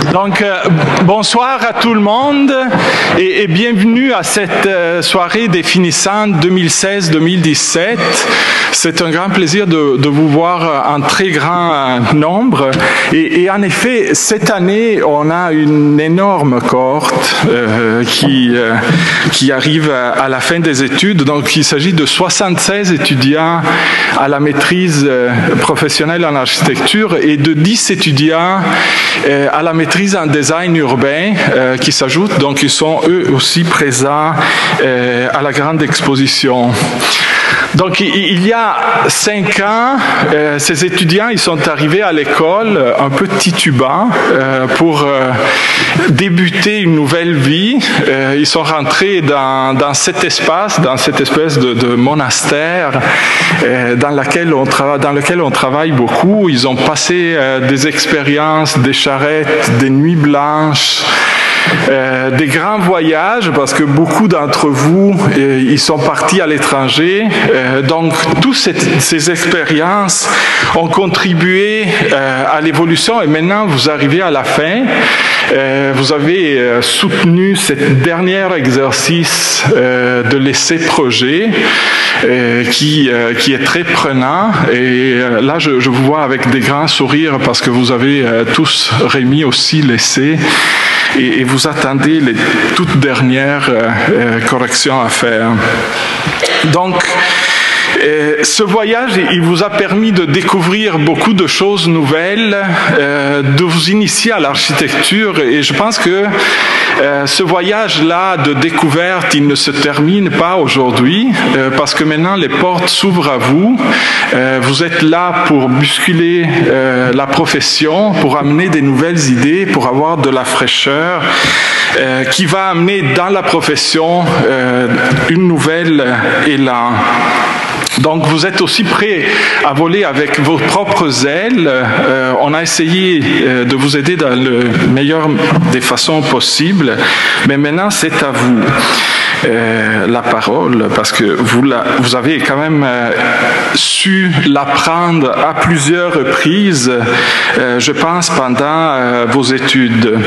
Donc, bonsoir à tout le monde et bienvenue à cette soirée définissante 2016-2017. C'est un grand plaisir de vous voir en très grand nombre. Et en effet, cette année, on a une énorme cohorte qui arrive à la fin des études. Donc, il s'agit de 76 étudiants à la maîtrise professionnelle en architecture et de 10 étudiants à la maîtrise en design urbain qui s'ajoutent. Donc, ils sont eux aussi présents à la grande exposition. Donc, il y a 5 ans, ces étudiants, ils sont arrivés à l'école un peu titubants pour débuter une nouvelle vie. Ils sont rentrés dans cet espace, dans cette espèce de monastère dans lequel on travaille beaucoup. Ils ont passé des expériences, des charrettes, des nuits blanches, des grands voyages, parce que beaucoup d'entre vous, ils sont partis à l'étranger. Donc, toutes ces expériences ont contribué à l'évolution et maintenant, vous arrivez à la fin. Vous avez soutenu ce dernier exercice de l'essai-projet qui est très prenant. Et là, je vous vois avec des grands sourires parce que vous avez tous remis aussi l'essai. Et vous attendez les toutes dernières corrections à faire. Donc, ce voyage, il vous a permis de découvrir beaucoup de choses nouvelles, de vous initier à l'architecture. Et je pense que ce voyage-là de découverte, il ne se termine pas aujourd'hui, parce que maintenant les portes s'ouvrent à vous. Vous êtes là pour bousculer la profession, pour amener des nouvelles idées, pour avoir de la fraîcheur, qui va amener dans la profession une nouvelle élan. Donc, vous êtes aussi prêts à voler avec vos propres ailes. On a essayé de vous aider dans le meilleur des façons possibles, mais maintenant, c'est à vous la parole, parce que vous avez quand même su l'apprendre à plusieurs reprises, je pense, pendant vos études.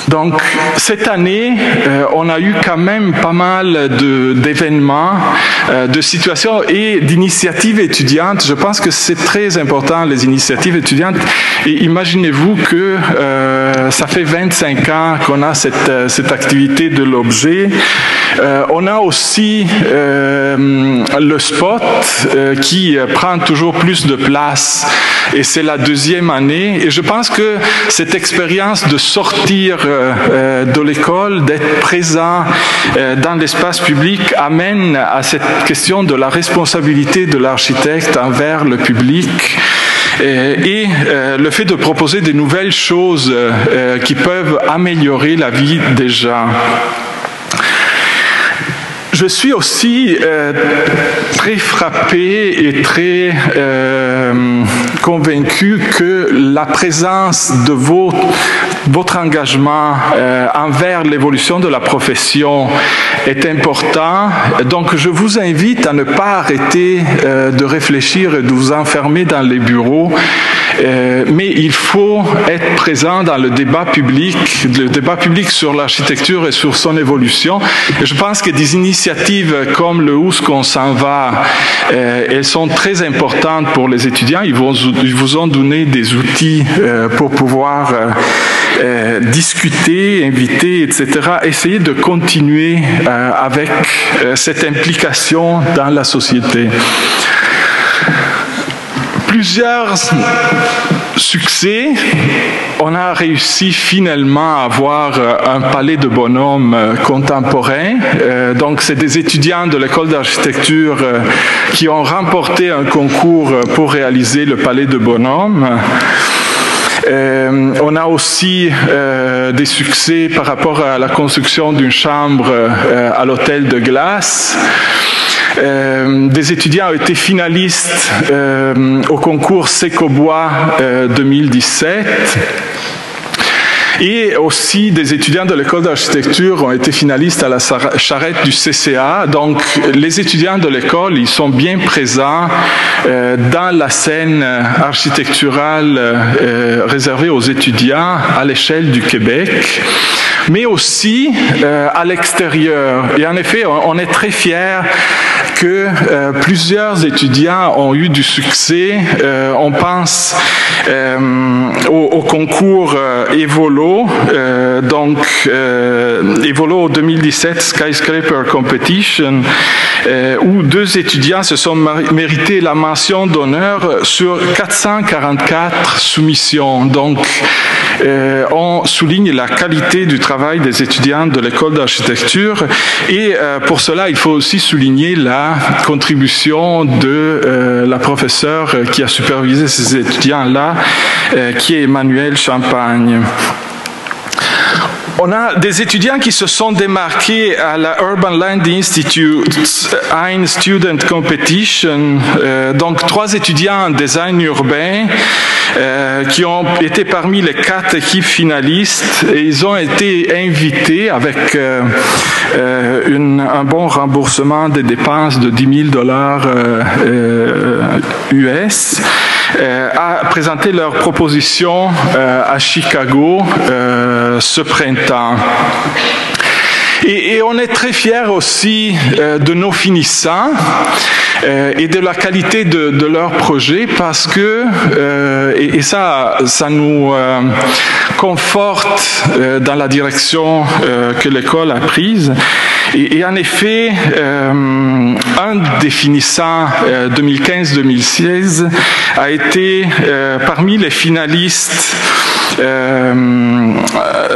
Donc, cette année, on a eu quand même pas mal d'événements, de situations et d'initiatives étudiantes. Je pense que c'est très important, les initiatives étudiantes. Et imaginez-vous que ça fait 25 ans qu'on a cette activité de l'objet. On a aussi le spot qui prend toujours plus de place. Et c'est la 2e année. Et je pense que cette expérience de sortir de l'école, d'être présent dans l'espace public, amène à cette question de la responsabilité de l'architecte envers le public et le fait de proposer des nouvelles choses qui peuvent améliorer la vie des gens. Je suis aussi très frappé et très convaincu que la présence de votre engagement envers l'évolution de la profession est important. Donc, je vous invite à ne pas arrêter de réfléchir et de vous enfermer dans les bureaux. Mais il faut être présent dans le débat public sur l'architecture et sur son évolution. Et je pense que des initiatives comme le Où est-ce qu'on s'en va, elles sont très importantes pour les étudiants. Ils vous ont donné des outils pour pouvoir discuter, inviter, etc. Essayez de continuer avec cette implication dans la société. Plusieurs succès. On a réussi finalement à avoir un palais de bonhomme contemporain. Donc, c'est des étudiants de l'école d'architecture qui ont remporté un concours pour réaliser le palais de bonhomme. On a aussi des succès par rapport à la construction d'une chambre à l'hôtel de glace. Des étudiants ont été finalistes au concours Secobois 2017. Et aussi, des étudiants de l'école d'architecture ont été finalistes à la charrette du CCA. Donc, les étudiants de l'école, ils sont bien présents dans la scène architecturale réservée aux étudiants à l'échelle du Québec, mais aussi à l'extérieur. Et en effet, on est très fiers que plusieurs étudiants ont eu du succès. On pense au concours Evolo, Evolo 2017 Skyscraper Competition, où 2 étudiants se sont mérités la mention d'honneur sur 444 soumissions. Donc, on souligne la qualité du travail des étudiants de l'école d'architecture et pour cela, il faut aussi souligner la contribution de la professeure qui a supervisé ces étudiants-là, qui est Emmanuelle Champagne. On a des étudiants qui se sont démarqués à la Urban Land Institute Ein Student Competition, donc 3 étudiants en design urbain qui ont été parmi les 4 équipes finalistes et ils ont été invités avec un bon remboursement des dépenses de $10,000 US à présenter leur proposition à Chicago ce printemps. Et on est très fiers aussi de nos finissants et de la qualité de leur projet parce que, et ça nous conforte dans la direction que l'école a prise. Et en effet, un des finissants 2015-2016 a été parmi les finalistes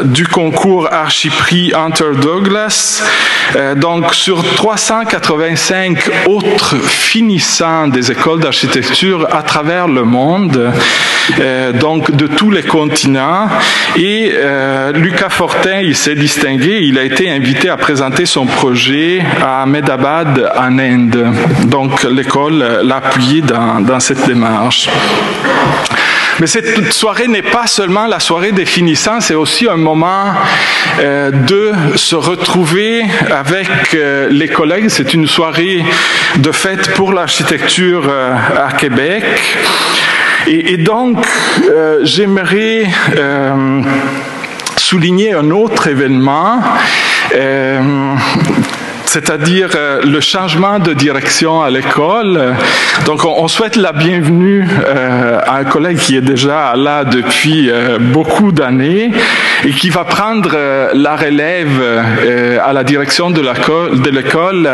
du concours Archiprix Hunter Douglas. Donc, sur 385 autres finissants des écoles d'architecture à travers le monde, donc de tous les continents. Et Lucas Fortin, il s'est distingué, il a été invité à présenter son projet à Ahmedabad en Inde. Donc, l'école l'a appuyé dans cette démarche. Mais cette soirée n'est pas seulement la soirée des finissants, c'est aussi un moment de se retrouver avec les collègues. C'est une soirée de fête pour l'architecture à Québec. Et donc, j'aimerais souligner un autre événement, c'est-à-dire le changement de direction à l'école. Donc, on souhaite la bienvenue à un collègue qui est déjà là depuis beaucoup d'années et qui va prendre la relève à la direction de l'école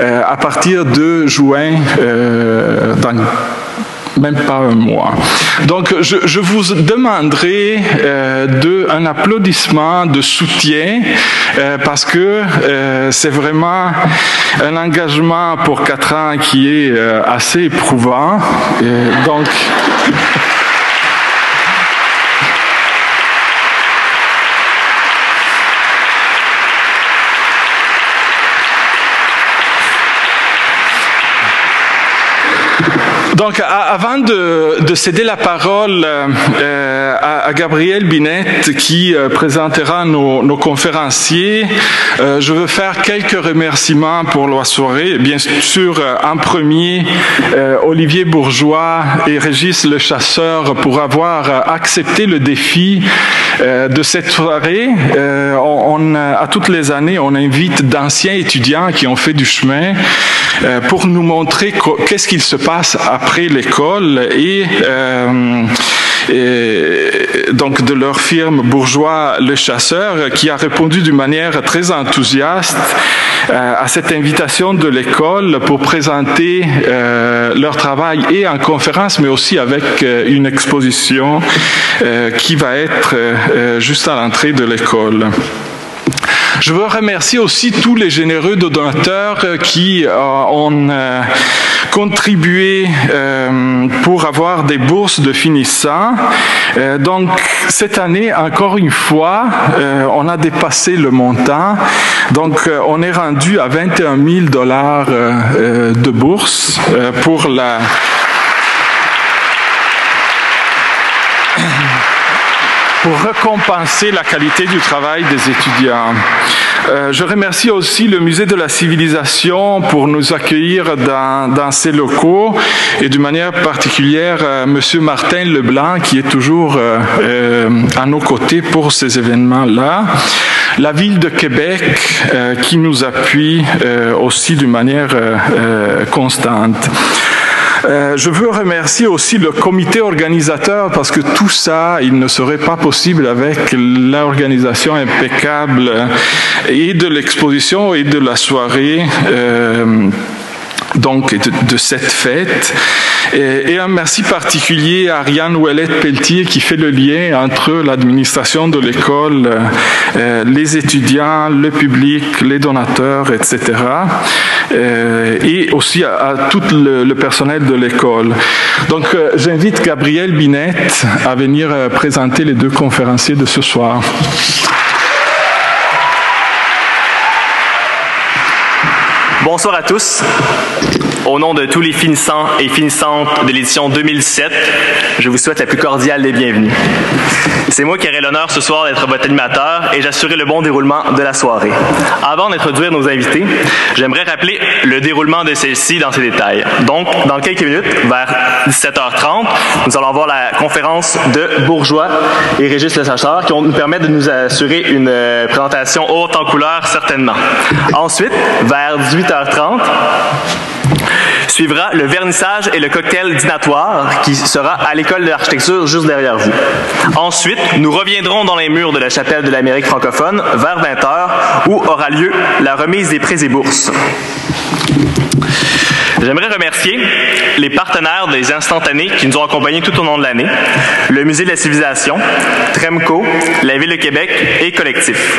à partir de juin, dans même pas un mois. Donc, je vous demanderai un applaudissement de soutien parce que c'est vraiment un engagement pour 4 ans qui est assez éprouvant. Donc, donc, avant de céder la parole à Gabriel Binette qui présentera nos conférenciers, je veux faire quelques remerciements pour la soirée. Bien sûr, en premier, Olivier Bourgeois et Régis Le Chasseur pour avoir accepté le défi de cette soirée. À toutes les années, on invite d'anciens étudiants qui ont fait du chemin pour nous montrer qu'est-ce qu'il se passe après l'école et donc de leur firme Bourgeois Le Chasseur qui a répondu d'une manière très enthousiaste à cette invitation de l'école pour présenter leur travail et en conférence mais aussi avec une exposition qui va être juste à l'entrée de l'école. Je veux remercier aussi tous les généreux donateurs qui ont contribué pour avoir des bourses de finissants. Donc, cette année, encore une fois, on a dépassé le montant. Donc, on est rendu à $21 000 de bourse pour la... pour récompenser la qualité du travail des étudiants. Je remercie aussi le Musée de la Civilisation pour nous accueillir dans ces locaux et d'une manière particulière M. Martin Leblanc qui est toujours à nos côtés pour ces événements-là. La Ville de Québec qui nous appuie aussi d'une manière constante. Je veux remercier aussi le comité organisateur parce que tout ça, il ne serait pas possible avec l'organisation impeccable et de l'exposition et de la soirée. Donc, de cette fête. Et un merci particulier à Ariane Ouellette-Pelletier qui fait le lien entre l'administration de l'école, les étudiants, le public, les donateurs, etc. Et aussi à tout le personnel de l'école. Donc, j'invite Gabriel Binette à venir présenter les deux conférenciers de ce soir. Bonsoir à tous. Au nom de tous les finissants et finissantes de l'édition 2007, je vous souhaite la plus cordiale des bienvenues. C'est moi qui aurai l'honneur ce soir d'être votre animateur et j'assurerai le bon déroulement de la soirée. Avant d'introduire nos invités, j'aimerais rappeler le déroulement de celle-ci dans ses détails. Donc, dans quelques minutes, vers 17h30, nous allons avoir la conférence de Bourgeois et Régis Le Chasseur qui vont nous permettre de nous assurer une présentation haute en couleur, certainement. Ensuite, vers 18h30, suivra le vernissage et le cocktail dînatoire qui sera à l'école de l'architecture juste derrière vous. Ensuite, nous reviendrons dans les murs de la chapelle de l'Amérique francophone vers 20h où aura lieu la remise des prix et bourses. J'aimerais remercier les partenaires des instantanés qui nous ont accompagnés tout au long de l'année, le Musée de la Civilisation, Tremco, la Ville de Québec et Collectif.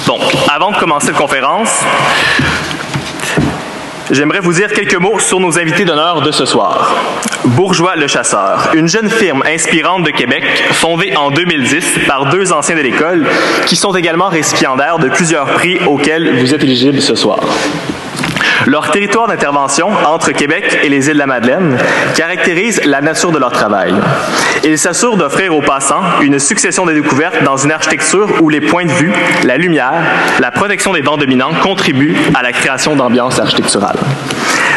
Donc, avant de commencer la conférence, j'aimerais vous dire quelques mots sur nos invités d'honneur de ce soir. Bourgeois Le Chasseur, une jeune firme inspirante de Québec, fondée en 2010 par deux anciens de l'école qui sont également récipiendaires de plusieurs prix auxquels vous êtes éligibles ce soir. Leur territoire d'intervention entre Québec et les îles de la Madeleine caractérise la nature de leur travail. Ils s'assurent d'offrir aux passants une succession de découvertes dans une architecture où les points de vue, la lumière, la protection des vents dominants contribuent à la création d'ambiance architecturale.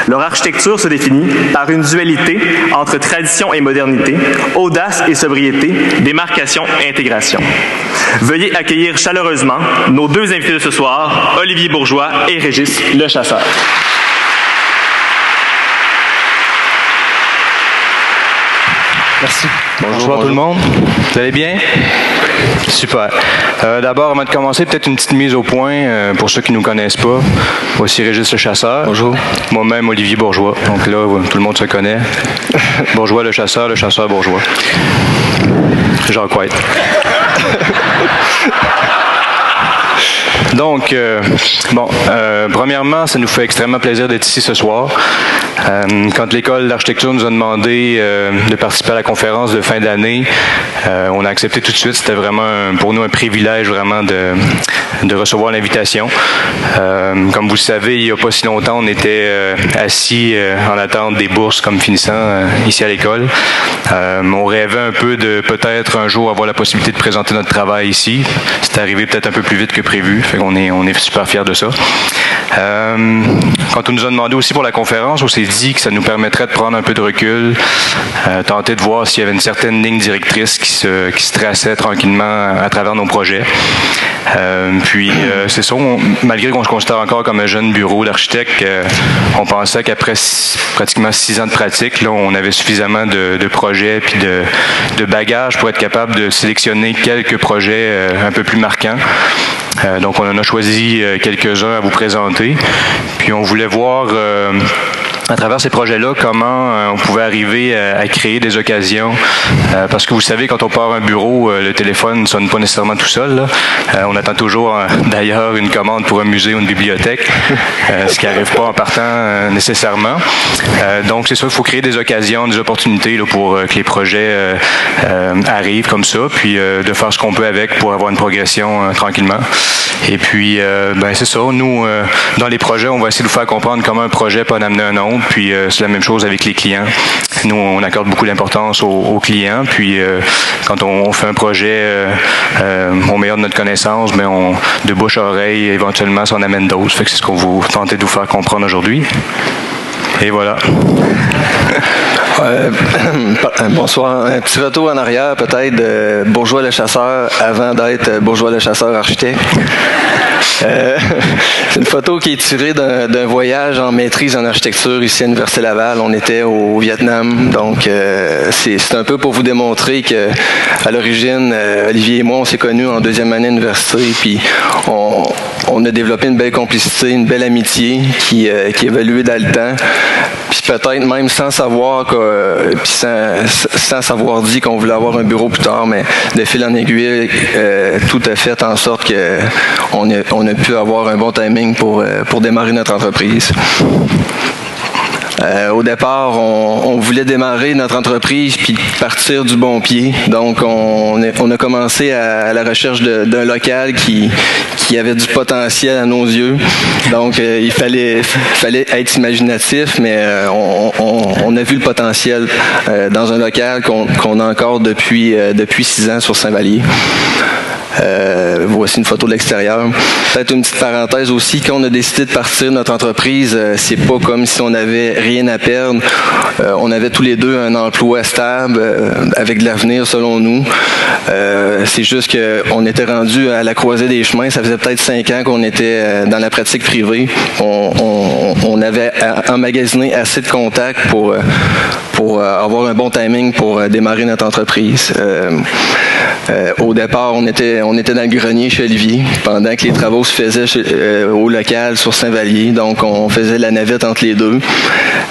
Leur architecture se définit par une dualité entre tradition et modernité, audace et sobriété, démarcation et intégration. Veuillez accueillir chaleureusement nos deux invités de ce soir, Olivier Bourgeois et Régis Le Chasseur. Merci. Bonjour tout le monde. Vous allez bien? Super. D'abord, avant de commencer, peut-être une petite mise au point pour ceux qui ne nous connaissent pas. Voici Régis Le Chasseur. Bonjour. Moi-même, Olivier Bourgeois. Donc là, tout le monde se connaît. Bourgeois Le Chasseur Bourgeois. Jacques White. Donc, premièrement, ça nous fait extrêmement plaisir d'être ici ce soir. Quand l'école d'architecture nous a demandé de participer à la conférence de fin d'année, on a accepté tout de suite. C'était vraiment pour nous un privilège vraiment de recevoir l'invitation. Comme vous le savez, il n'y a pas si longtemps, on était assis en attente des bourses comme finissant ici à l'école. On rêvait un peu de peut-être un jour avoir la possibilité de présenter notre travail ici. C'est arrivé peut-être un peu plus vite que prévu. On est super fiers de ça. Quand on nous a demandé aussi pour la conférence, on s'est dit que ça nous permettrait de prendre un peu de recul, tenter de voir s'il y avait une certaine ligne directrice qui se traçait tranquillement à travers nos projets. C'est ça, malgré qu'on se considère encore comme un jeune bureau d'architecte, on pensait qu'après pratiquement 6 ans de pratique, là, on avait suffisamment de projets puis de bagages pour être capable de sélectionner quelques projets un peu plus marquants. Donc, on en a choisi quelques-uns à vous présenter. Puis, on voulait voir à travers ces projets-là, comment on pouvait arriver à créer des occasions. Parce que vous savez, quand on part un bureau, le téléphone ne sonne pas nécessairement tout seul. Là. On attend toujours, d'ailleurs, une commande pour un musée ou une bibliothèque, ce qui n'arrive pas en partant nécessairement. Donc, c'est ça, il faut créer des occasions, des opportunités là, pour que les projets arrivent comme ça, puis de faire ce qu'on peut avec pour avoir une progression tranquillement. Et puis, c'est ça. Nous, dans les projets, on va essayer de vous faire comprendre comment un projet peut en amener un autre. Puis, c'est la même chose avec les clients. Nous, on accorde beaucoup d'importance aux clients. Puis, quand on fait un projet au meilleur de notre connaissance, mais de bouche à oreille, éventuellement, ça en amène d'autres. Fait que c'est ce qu'on vous tenter de vous faire comprendre aujourd'hui. Et voilà. Bonsoir. Un petit retour en arrière, peut-être, de Bourgeois le chasseur avant d'être Bourgeois le chasseur architecte. C'est une photo qui est tirée d'un voyage en maîtrise en architecture ici à l'Université Laval. On était au Vietnam, donc c'est un peu pour vous démontrer que à l'origine, Olivier et moi, on s'est connus en deuxième année d'université, puis on a développé une belle complicité, une belle amitié qui évoluait dans le temps. Puis peut-être même sans savoir puis sans savoir dit qu'on voulait avoir un bureau plus tard, mais de fil en aiguille, tout a fait en sorte que on a pu avoir un bon timing pour démarrer notre entreprise. Au départ, on voulait démarrer notre entreprise puis partir du bon pied. Donc, on a commencé à la recherche d'un local qui avait du potentiel à nos yeux. Donc, il fallait être imaginatif, mais on a vu le potentiel dans un local qu'on a encore depuis 6 ans sur Saint-Vallier. Voici une photo de l'extérieur. Peut-être une petite parenthèse aussi, quand on a décidé de partir de notre entreprise, c'est pas comme si on avait rien à perdre. On avait tous les deux un emploi stable, avec de l'avenir selon nous. C'est juste qu'on était rendu à la croisée des chemins. Ça faisait peut-être 5 ans qu'on était dans la pratique privée. On avait emmagasiné assez de contacts pour avoir un bon timing pour démarrer notre entreprise. Au départ, on était dans le grenier chez Olivier pendant que les travaux se faisaient au local sur Saint-Vallier. Donc, on faisait la navette entre les deux.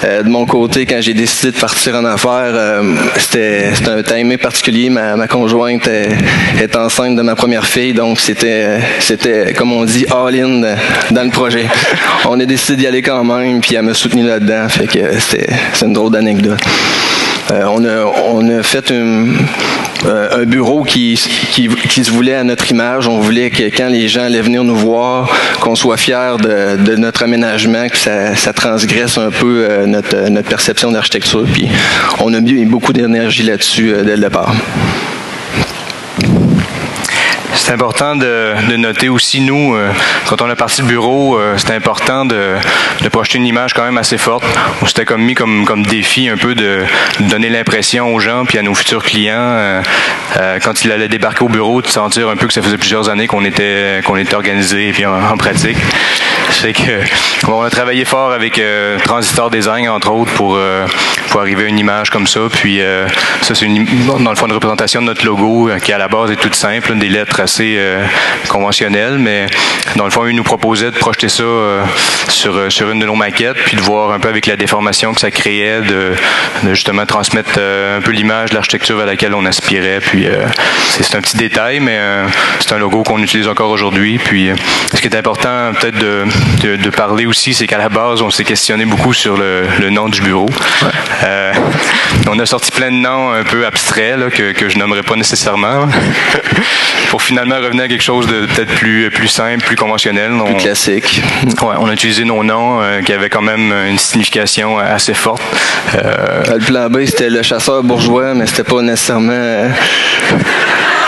De mon côté, quand j'ai décidé de partir en affaires, c'était un timing particulier. Ma conjointe est enceinte de ma première fille, donc c'était comme on dit, all-in dans le projet. On a décidé d'y aller quand même, puis elle m'a soutenu là-dedans. Fait que c'est une drôle d'anecdote. On a fait un bureau qui se voulait à notre image. On voulait que quand les gens allaient venir nous voir, qu'on soit fiers de notre aménagement, que ça transgresse un peu notre perception d'architecture. Puis on a mis beaucoup d'énergie là-dessus dès le départ. C'est important de noter aussi, nous, quand on a parti le bureau, c'était important de projeter une image quand même assez forte. On s'était mis comme défi un peu de donner l'impression aux gens puis à nos futurs clients, quand ils allaient débarquer au bureau, de sentir un peu que ça faisait plusieurs années qu'on était organisé puis en pratique. C'est que on a travaillé fort avec Transistor Design, entre autres, pour arriver à une image comme ça. Puis ça, c'est dans le fond une représentation de notre logo qui, à la base, est toute simple, des lettres assez conventionnelles, mais dans le fond, ils nous proposaient de projeter ça sur une de nos maquettes, puis de voir un peu avec la déformation que ça créait, de justement transmettre un peu l'image de l'architecture à laquelle on aspirait. Puis c'est un petit détail, mais c'est un logo qu'on utilise encore aujourd'hui. Puis ce qui est important peut-être de parler aussi, c'est qu'à la base, on s'est questionné beaucoup sur le nom du bureau. Ouais. On a sorti plein de noms un peu abstraits là, que je nommerai pas nécessairement pour finalement revenir à quelque chose de peut-être plus simple, plus conventionnel. Plus classique. Ouais, on a utilisé nos noms qui avaient quand même une signification assez forte. Le plan B, c'était le chasseur bourgeois, mais c'était pas nécessairement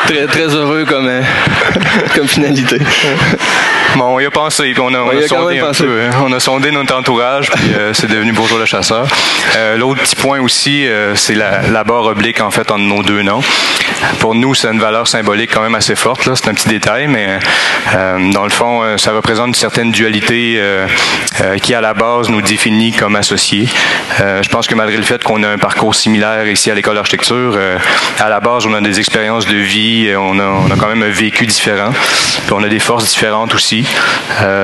très, très heureux comme finalité. Bon, on y a pensé, puis on a sondé un peu. On a sondé notre entourage, puis c'est devenu Bourgeois le chasseur. L'autre petit point aussi, c'est la barre oblique, en fait, entre nos deux noms. Pour nous, c'est une valeur symbolique quand même assez forte, là. C'est un petit détail, mais dans le fond, ça représente une certaine dualité qui, à la base, nous définit comme associés. Je pense que malgré le fait qu'on a un parcours similaire ici à l'École d'architecture, à la base, on a des expériences de vie, on a quand même un vécu différent, puis on a des forces différentes aussi.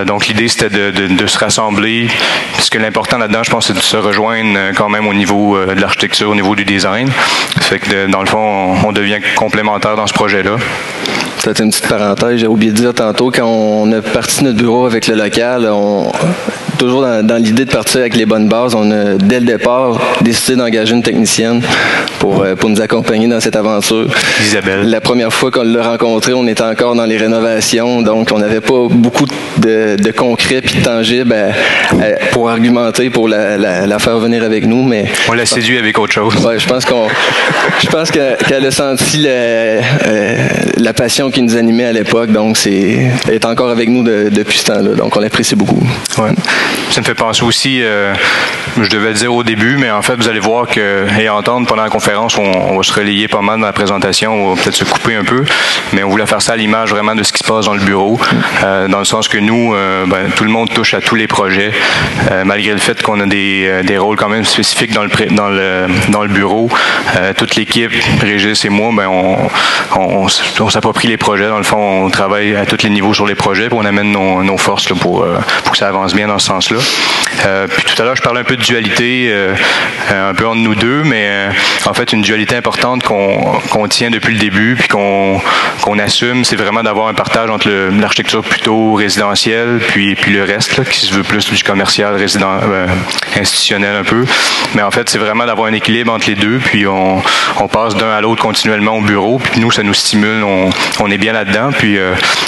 Donc l'idée c'était de se rassembler, puisque l'important là-dedans, je pense, c'est de se rejoindre quand même au niveau de l'architecture, au niveau du design. Fait que dans le fond, on devient complémentaire dans ce projet-là. Peut-être une petite parenthèse, j'ai oublié de dire tantôt, quand on a parti notre bureau avec le local, toujours dans l'idée de partir avec les bonnes bases. On a, dès le départ, décidé d'engager une technicienne pour nous accompagner dans cette aventure. Isabelle. La première fois qu'on l'a rencontrée, on était encore dans les rénovations, donc on n'avait pas beaucoup de concret puis de tangible pour argumenter, pour la faire venir avec nous. Mais on l'a séduit avec autre chose. Ouais, je pense qu'elle a senti la passion qui nous animait à l'époque, donc elle est encore avec nous depuis ce temps-là, donc on l'apprécie beaucoup. Ouais. Ça me fait penser aussi, je devais le dire au début, mais en fait, vous allez voir et entendre pendant la conférence, on va se relayer pas mal dans la présentation, on va peut-être se couper un peu, mais on voulait faire ça à l'image vraiment de ce qui se passe dans le bureau, dans le sens que nous, tout le monde touche à tous les projets, malgré le fait qu'on a des rôles quand même spécifiques dans le bureau. Toute l'équipe, Régis et moi, on s'approprie les projets. Dans le fond, on travaille à tous les niveaux sur les projets, puis on amène nos forces là, pour que ça avance bien dans ce sens-là. Puis tout à l'heure, je parlais un peu de dualité, un peu entre nous deux, mais en fait, une dualité importante qu'on tient depuis le début, puis qu'on assume, c'est vraiment d'avoir un partage entre l'architecture plutôt résidentielle, puis le reste, là, qui se veut plus du commercial, institutionnel un peu. Mais en fait, c'est vraiment d'avoir un équilibre entre les deux, puis on passe d'un à l'autre continuellement au bureau, puis nous, ça nous stimule, on est bien là-dedans, puis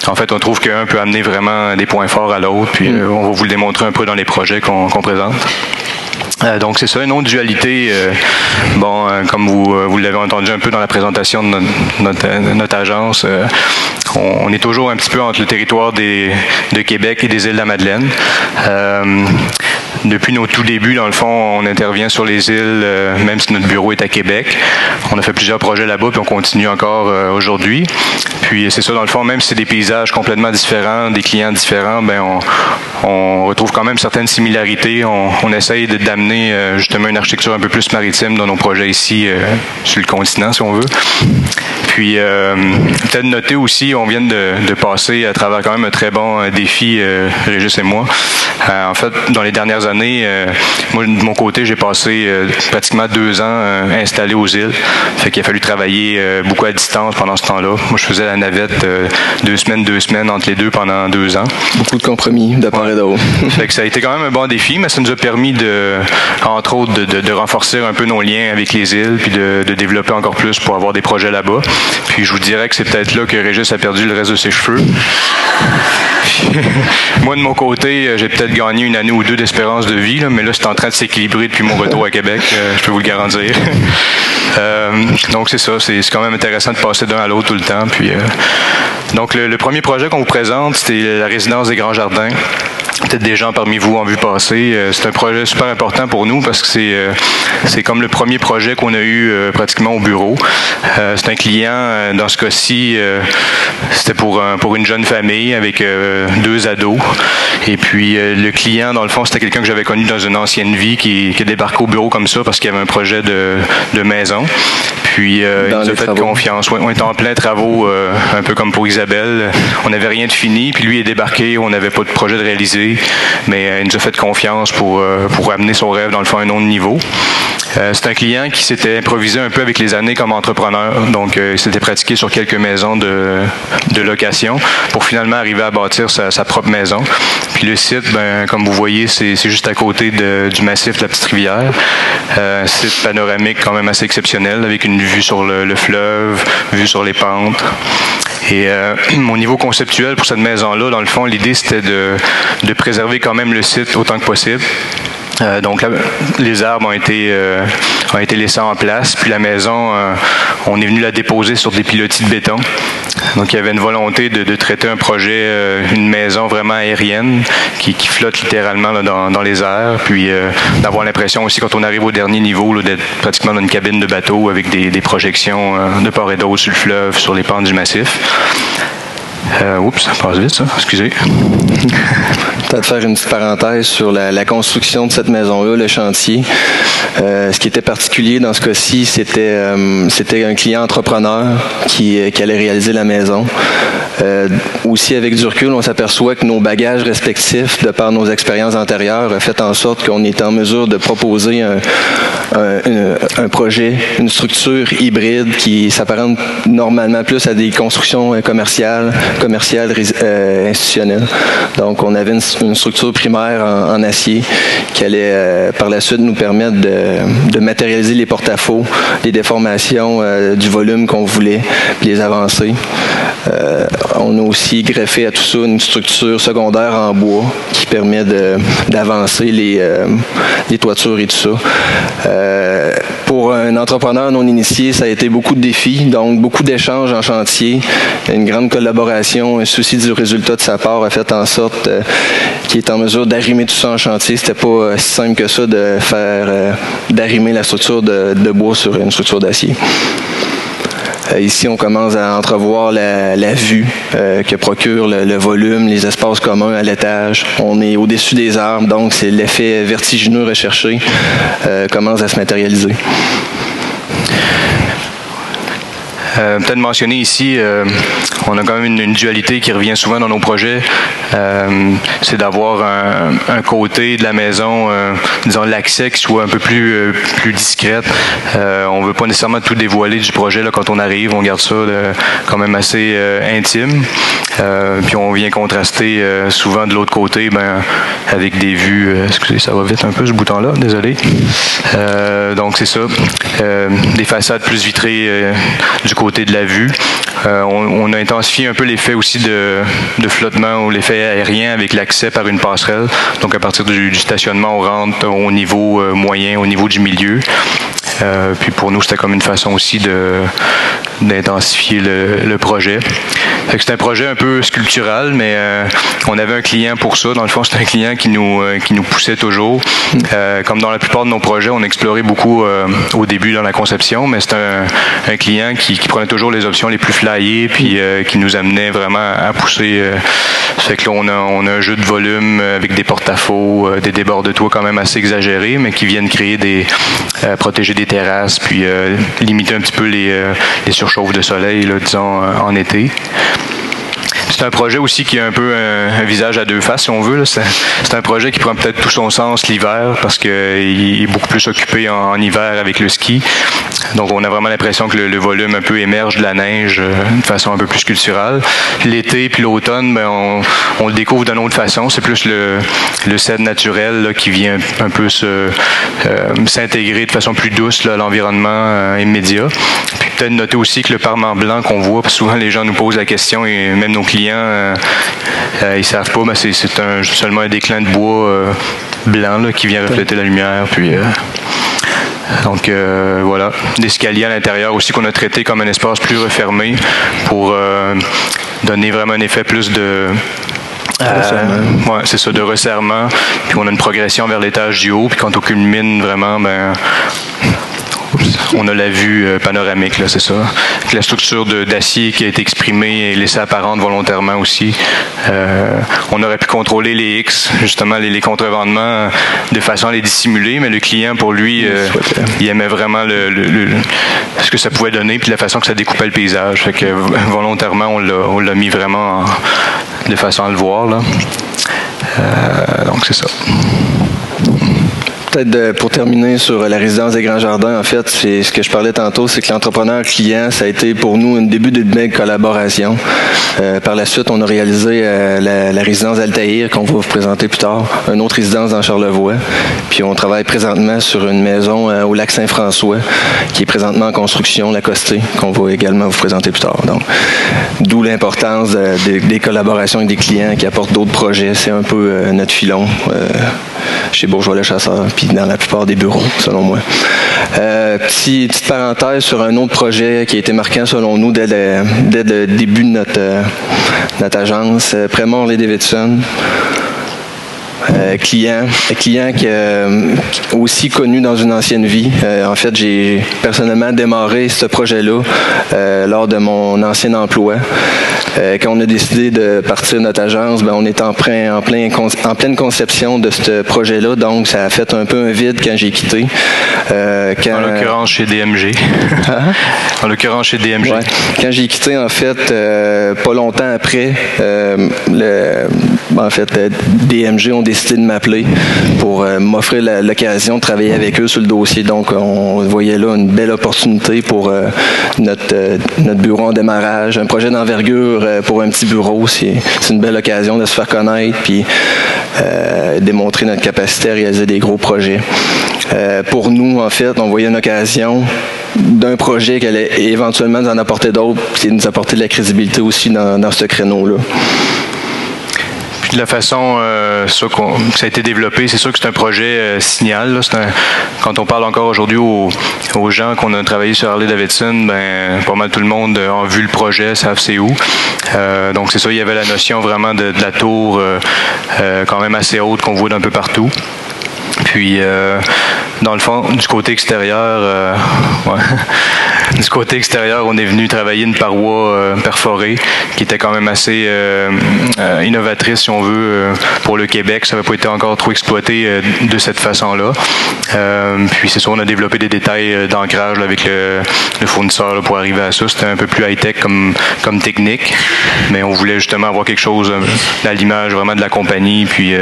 en fait, on trouve qu'un peut amener vraiment des points forts à l'autre, puis on va vous le démontrer un peu dans les projets qu'on présente. Donc c'est ça, une autre dualité, comme vous l'avez entendu un peu dans la présentation de notre agence, on est toujours un petit peu entre le territoire de Québec et des îles de la Madeleine. Depuis nos tout débuts, dans le fond, on intervient sur les îles, même si notre bureau est à Québec. On a fait plusieurs projets là-bas, puis on continue encore aujourd'hui. Puis c'est ça, dans le fond, même si c'est des paysages complètement différents, des clients différents, on retrouve quand même certaines similarités. On essaye d'amener justement une architecture un peu plus maritime dans nos projets ici, sur le continent, si on veut. Puis peut-être noter aussi, on vient de passer à travers quand même un très bon défi, Régis et moi. En fait, dans les dernières années, moi, de mon côté, j'ai passé pratiquement 2 ans installé aux îles. Fait qu'il a fallu travailler beaucoup à distance pendant ce temps-là. Moi, je faisais la navette 2 semaines entre les deux pendant 2 ans. Beaucoup de compromis de part et d'autre. Fait que ça a été quand même un bon défi, mais ça nous a permis entre autres, de renforcer un peu nos liens avec les îles, puis de développer encore plus pour avoir des projets là-bas. Puis je vous dirais que c'est peut-être là que Régis a perdu le reste de ses cheveux. Moi, de mon côté, j'ai peut-être gagné 1 année ou 2 d'espérance de vie, là, mais là, c'est en train de s'équilibrer depuis mon retour à Québec, je peux vous le garantir. Donc, c'est ça, c'est quand même intéressant de passer d'un à l'autre tout le temps. Puis, donc, le premier projet qu'on vous présente, c'était la résidence des Grands Jardins. Peut-être des gens parmi vous ont vu passer. C'est un projet super important pour nous parce que c'est comme le premier projet qu'on a eu pratiquement au bureau. C'est un client, dans ce cas-ci, c'était pour une jeune famille avec 2 ados. Et puis le client, dans le fond, c'était quelqu'un que j'avais connu dans une ancienne vie qui a débarqué au bureau comme ça parce qu'il y avait un projet de maison. Puis il nous a fait confiance. On était en plein travaux, un peu comme pour Isabelle. On n'avait rien de fini, puis lui est débarqué, on n'avait pas de projet de réaliser. Mais il nous a fait confiance pour amener son rêve dans le fond à un autre niveau. C'est un client qui s'était improvisé un peu avec les années comme entrepreneur, donc il s'était pratiqué sur quelques maisons de location pour finalement arriver à bâtir sa propre maison. Puis le site, comme vous voyez, c'est juste à côté du massif de la Petite Rivière. Site panoramique quand même assez exceptionnel avec une vue sur le fleuve, vue sur les pentes. Et mon niveau conceptuel pour cette maison-là, dans le fond, l'idée c'était de préserver quand même le site autant que possible. Donc les arbres ont été laissés en place, puis la maison, on est venu la déposer sur des pilotis de béton. Donc il y avait une volonté de traiter un projet, une maison vraiment aérienne qui flotte littéralement là, dans les airs, puis d'avoir l'impression aussi quand on arrive au dernier niveau là, d'être pratiquement dans une cabine de bateau avec des projections de part et d'autre sur le fleuve, sur les pentes du massif. Oups, ça passe vite ça, excusez. Peut-être faire une petite parenthèse sur la construction de cette maison-là, le chantier. Ce qui était particulier dans ce cas-ci, c'était un client entrepreneur qui allait réaliser la maison. Aussi, avec du recul, on s'aperçoit que nos bagages respectifs, de par nos expériences antérieures, ont fait en sorte qu'on est en mesure de proposer un projet, une structure hybride qui s'apparente normalement plus à des constructions commerciales commercial institutionnel. Donc, on avait une structure primaire en acier qui allait par la suite nous permettre de matérialiser les porte-à-faux, les déformations du volume qu'on voulait, puis les avancer. On a aussi greffé à tout ça une structure secondaire en bois qui permet d'avancer les toitures et tout ça. Pour un entrepreneur non initié, ça a été beaucoup de défis, donc beaucoup d'échanges en chantier, une grande collaboration, un souci du résultat de sa part a fait en sorte qu'il est en mesure d'arrimer tout ça en chantier. C'était pas si simple que ça d'arrimer la structure de bois sur une structure d'acier. Ici, on commence à entrevoir la vue que procure le volume, les espaces communs à l'étage. On est au-dessus des arbres, donc c'est l'effet vertigineux recherché commence à se matérialiser. Peut-être mentionner ici, on a quand même une dualité qui revient souvent dans nos projets. C'est d'avoir un côté de la maison, disons l'accès qui soit un peu plus discrète. On ne veut pas nécessairement tout dévoiler du projet là, quand on arrive, on garde ça quand même assez intime. Puis on vient contraster souvent de l'autre côté avec des vues. Excusez, ça va vite un peu ce bouton-là, désolé. Donc c'est ça. Des façades plus vitrées du côté de la vue. On a intensifié un peu l'effet aussi de flottement ou l'effet aérien avec l'accès par une passerelle. Donc à partir du stationnement, on rentre au niveau moyen, au niveau du milieu. Puis pour nous, c'était comme une façon aussi d'intensifier le projet. C'est un projet un peu sculptural, mais on avait un client pour ça. Dans le fond, c'était un client qui nous poussait toujours. Comme dans la plupart de nos projets, on explorait beaucoup au début dans la conception, mais c'est un client qui prenait toujours les options les plus flyées, puis qui nous amenait vraiment à pousser. Ça fait que là, on a un jeu de volume avec des porte-à-faux, des débords de toit quand même assez exagérés, mais qui viennent créer protéger des terrasses, puis limiter un petit peu les surchauffes de soleil, là, disons, en été. C'est un projet aussi qui a un peu un visage à deux faces, si on veut. Là. C'est un projet qui prend peut-être tout son sens l'hiver parce qu'il est beaucoup plus occupé en hiver avec le ski. Donc, on a vraiment l'impression que le volume un peu émerge de la neige de façon un peu plus sculpturale. L'été puis l'automne, on le découvre d'une autre façon. C'est plus le cèdre naturel là, qui vient un peu s'intégrer de façon plus douce là, à l'environnement immédiat. Puis peut-être noter aussi que le parement blanc qu'on voit, parce que souvent les gens nous posent la question et même nos clients, ils savent pas, mais c'est seulement un déclin de bois blanc là, qui vient refléter la lumière. Puis donc voilà, l'escalier à l'intérieur aussi qu'on a traité comme un espace plus refermé pour donner vraiment un effet plus de ouais, c'est ça, de resserrement. Puis on a une progression vers l'étage du haut. Puis quand on culmine vraiment, on a la vue panoramique, là, c'est ça. Avec la structure d'acier qui a été exprimée et laissée apparente volontairement aussi. On aurait pu contrôler les X, justement les contrevendements, de façon à les dissimuler, mais le client, pour lui, il aimait vraiment ce que ça pouvait donner puis la façon que ça découpait le paysage. Fait que volontairement, on l'a mis vraiment de façon à le voir, là. Donc c'est ça. Peut-être pour terminer sur la résidence des Grands Jardins, en fait, c'est ce que je parlais tantôt, c'est que l'entrepreneur-client, ça a été pour nous un début de belle collaboration. Par la suite, on a réalisé la résidence Altaïr, qu'on va vous présenter plus tard, une autre résidence dans Charlevoix. Puis on travaille présentement sur une maison au lac Saint-François, qui est présentement en construction, la Costée, qu'on va également vous présenter plus tard. Donc, d'où l'importance des collaborations avec des clients qui apportent d'autres projets. C'est un peu notre filon chez Bourgeois Le Chasseur, puis dans la plupart des bureaux, selon moi. Petite parenthèse sur un autre projet qui a été marquant selon nous dès le début de notre agence, Prémont-Harley-Davidson. Client qui est aussi connu dans une ancienne vie. En fait, j'ai personnellement démarré ce projet-là lors de mon ancien emploi. Quand on a décidé de partir de notre agence, on est en pleine conception de ce projet-là, donc ça a fait un peu un vide quand j'ai quitté. En l'occurrence chez DMG. En l'occurrence chez DMG. Ouais. Quand j'ai quitté, en fait, pas longtemps après, DMG ont décidé de m'appeler pour m'offrir l'occasion de travailler avec eux sur le dossier. Donc, on voyait là une belle opportunité pour notre bureau en démarrage. Un projet d'envergure pour un petit bureau, c'est une belle occasion de se faire connaître puis démontrer notre capacité à réaliser des gros projets. Pour nous, en fait, on voyait une occasion d'un projet qui allait éventuellement nous en apporter d'autres, puis nous apporter de la crédibilité aussi dans ce créneau-là. Puis de la façon que ça a été développé, c'est sûr que c'est un projet signal. Là. Quand on parle encore aujourd'hui aux gens qu'on a travaillé sur Harley-Davidson, ben pas mal tout le monde a vu le projet, savent c'est où. Donc c'est ça, il y avait la notion vraiment de la tour quand même assez haute qu'on voit d'un peu partout. Puis, dans le fond, du côté extérieur, du côté extérieur, on est venu travailler une paroi perforée qui était quand même assez innovatrice, si on veut, pour le Québec. Ça n'avait pas été encore trop exploité de cette façon-là. Puis, c'est sûr, on a développé des détails d'ancrage avec le fournisseur là, pour arriver à ça. C'était un peu plus high-tech comme technique, mais on voulait justement avoir quelque chose à l'image vraiment de la compagnie, puis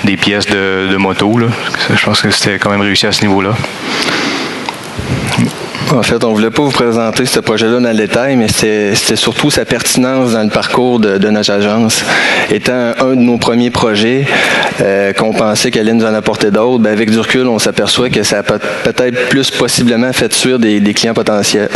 des pièces de moto. Là. Je pense que c'était quand même réussi à ce niveau-là. En fait, on ne voulait pas vous présenter ce projet-là dans le détail, mais c'était surtout sa pertinence dans le parcours de notre agence. Étant un de nos premiers projets qu'on pensait qu'elle allait nous en apporter d'autres, ben avec du recul, on s'aperçoit que ça a peut-être plus possiblement fait fuir des clients potentiels,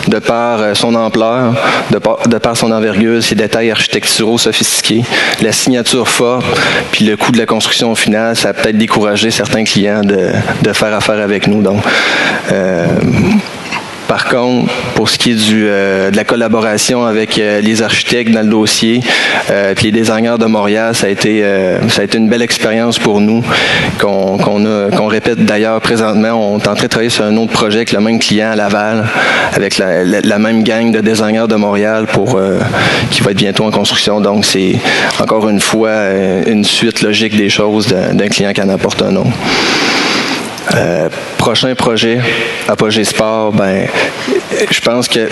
de par son ampleur, de par son envergure, ses détails architecturaux sophistiqués, la signature forte, puis le coût de la construction finale, ça a peut-être découragé certains clients de faire affaire avec nous. Donc, par contre, pour ce qui est de la collaboration avec les architectes dans le dossier, puis les designers de Montréal, ça a été une belle expérience pour nous, qu'on répète d'ailleurs présentement. On est en train de travailler sur un autre projet avec le même client à Laval, avec la même gang de designers de Montréal qui va être bientôt en construction. Donc, c'est encore une fois une suite logique des choses d'un client qui en apporte un autre. Prochain projet, Apogée Sport, ben, je pense que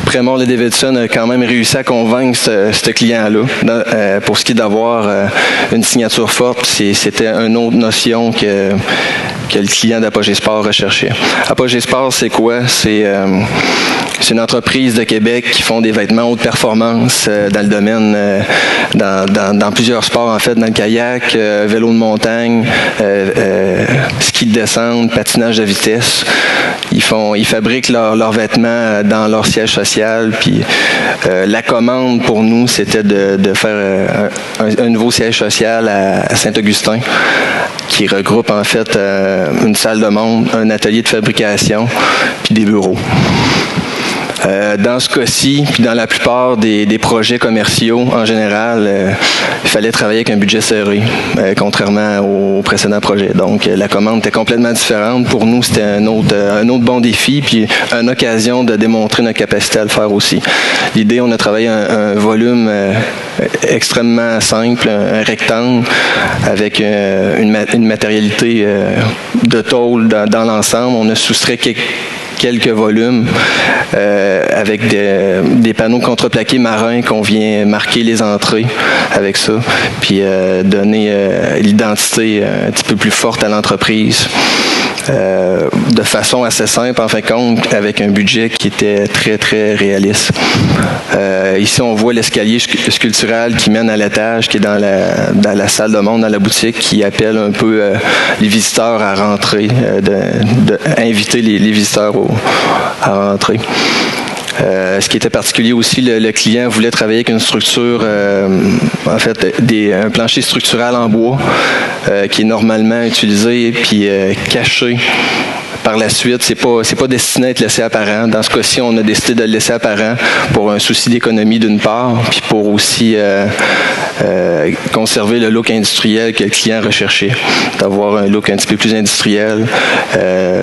Prémont Harley-Davidson a quand même réussi à convaincre ce client-là. Pour ce qui est d'avoir une signature forte, c'était une autre notion que le client d'Apogée Sport recherchait. Apogée Sport, c'est quoi? C'est une entreprise de Québec qui font des vêtements haute performance dans le domaine, dans plusieurs sports, en fait, dans le kayak, vélo de montagne, ski de descente, patinage de vitesse. Ils fabriquent leurs vêtements dans leur siège social. Puis la commande pour nous, c'était de faire un nouveau siège social à Saint-Augustin, qui regroupe en fait une salle de monde, un atelier de fabrication, puis des bureaux. Dans ce cas-ci, puis dans la plupart des projets commerciaux en général, il fallait travailler avec un budget serré, contrairement au précédent projet. Donc, la commande était complètement différente. Pour nous, c'était un autre bon défi, puis une occasion de démontrer notre capacité à le faire aussi. L'idée, on a travaillé un volume extrêmement simple, un rectangle, avec une matérialité de tôle dans l'ensemble. On a soustrait quelques volumes avec des panneaux contreplaqués marins qu'on vient marquer les entrées avec ça, puis donner l'identité un petit peu plus forte à l'entreprise. De façon assez simple, en fin de compte, avec un budget qui était très, très réaliste. Ici, on voit l'escalier sculptural qui mène à l'étage, qui est dans la salle de monde, dans la boutique, qui appelle un peu les visiteurs à rentrer, inviter les visiteurs à rentrer. Ce qui était particulier aussi, le client voulait travailler avec une structure, en fait, un plancher structural en bois qui est normalement utilisé puis caché. Par la suite, c'est pas destiné à être laissé apparent. Dans ce cas-ci, on a décidé de le laisser apparent pour un souci d'économie d'une part, puis pour aussi conserver le look industriel que le client recherchait, d'avoir un look un petit peu plus industriel,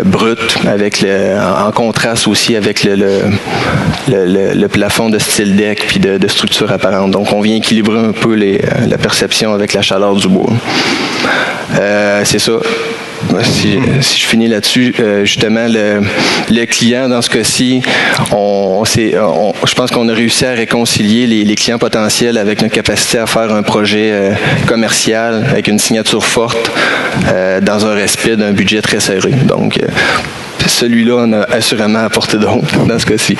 brut, en contraste aussi avec le plafond de style deck puis de structure apparente. Donc, on vient équilibrer un peu la perception avec la chaleur du bois. C'est ça. si je finis là-dessus, justement, le client, dans ce cas-ci, je pense qu'on a réussi à réconcilier les clients potentiels avec notre capacité à faire un projet commercial avec une signature forte dans un respect d'un budget très serré. Donc, celui-là, on a assurément apporté d'autres dans ce cas-ci.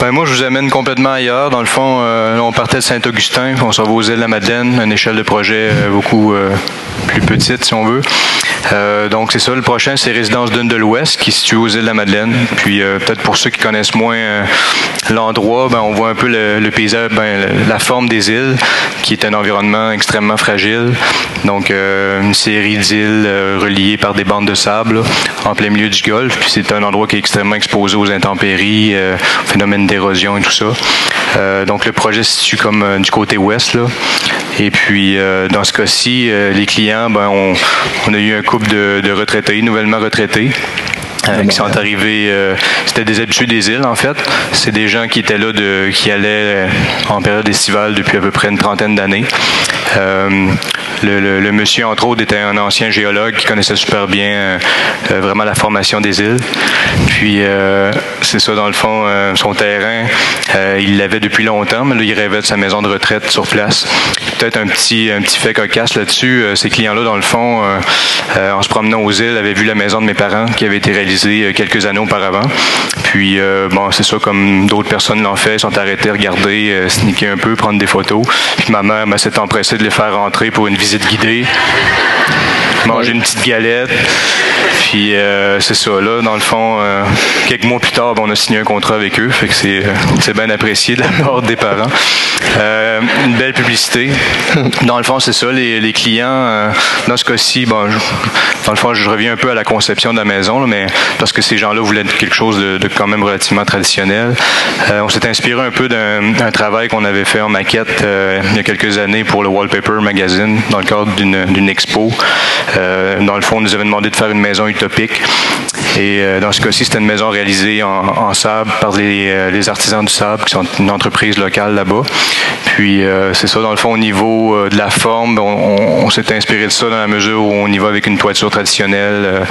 Ben moi, je vous amène complètement ailleurs. Dans le fond, là, on partait de Saint-Augustin, on s'en va aux îles de la Madeleine, une échelle de projet beaucoup plus petite, si on veut. Donc, c'est ça. Le prochain, c'est Résidence Dunes de l'Ouest, qui est situé aux îles de la Madeleine. Puis, peut-être pour ceux qui connaissent moins l'endroit, ben, on voit un peu le paysage, la forme des îles, qui est un environnement extrêmement fragile. Donc, une série d'îles reliées par des bandes de sable, là, en plein milieu du Golfe. Puis, c'est un endroit qui est extrêmement exposé aux intempéries, phénomènes d'érosion et tout ça. Donc, le projet se situe comme du côté ouest, là. Et puis, dans ce cas-ci, les clients, ben, on a eu un couple de retraités, nouvellement retraités, qui sont arrivés, c'était des habitués des îles en fait. C'est des gens qui étaient là, qui allaient en période estivale depuis à peu près une trentaine d'années. Le monsieur, entre autres, était un ancien géologue qui connaissait super bien vraiment la formation des îles. Puis, c'est ça, dans le fond, son terrain, il l'avait depuis longtemps, mais là, il rêvait de sa maison de retraite sur place. Peut-être un petit fait cocasse là-dessus. Ces clients-là, dans le fond, en se promenant aux îles, avaient vu la maison de mes parents qui avait été réalisée quelques années auparavant. Puis, bon, c'est ça, comme d'autres personnes l'ont fait, ils sont arrêtés, regarder, sneaker un peu, prendre des photos. Puis ma mère s'est empressée de les faire rentrer pour une visite guidée, manger une petite galette. Puis, c'est ça, là, dans le fond, quelques mois plus tard, on a signé un contrat avec eux. Fait que c'est bien apprécié de la part des parents. Une belle publicité. Dans le fond, c'est ça, les clients, dans ce cas-ci, bon, dans le fond, je reviens un peu à la conception de la maison, là, mais parce que ces gens-là voulaient quelque chose de quand même relativement traditionnel. On s'est inspiré un peu d'un travail qu'on avait fait en maquette il y a quelques années pour le Wallpaper Magazine, dans le cadre d'une expo. Dans le fond, on nous avait demandé de faire une maison utopique. Et dans ce cas-ci, c'était une maison réalisée en sable par les artisans du sable, qui sont une entreprise locale là-bas. Puis, c'est ça, dans le fond, au niveau de la forme, on s'est inspiré de ça dans la mesure où on y va avec une toiture traditionnelle,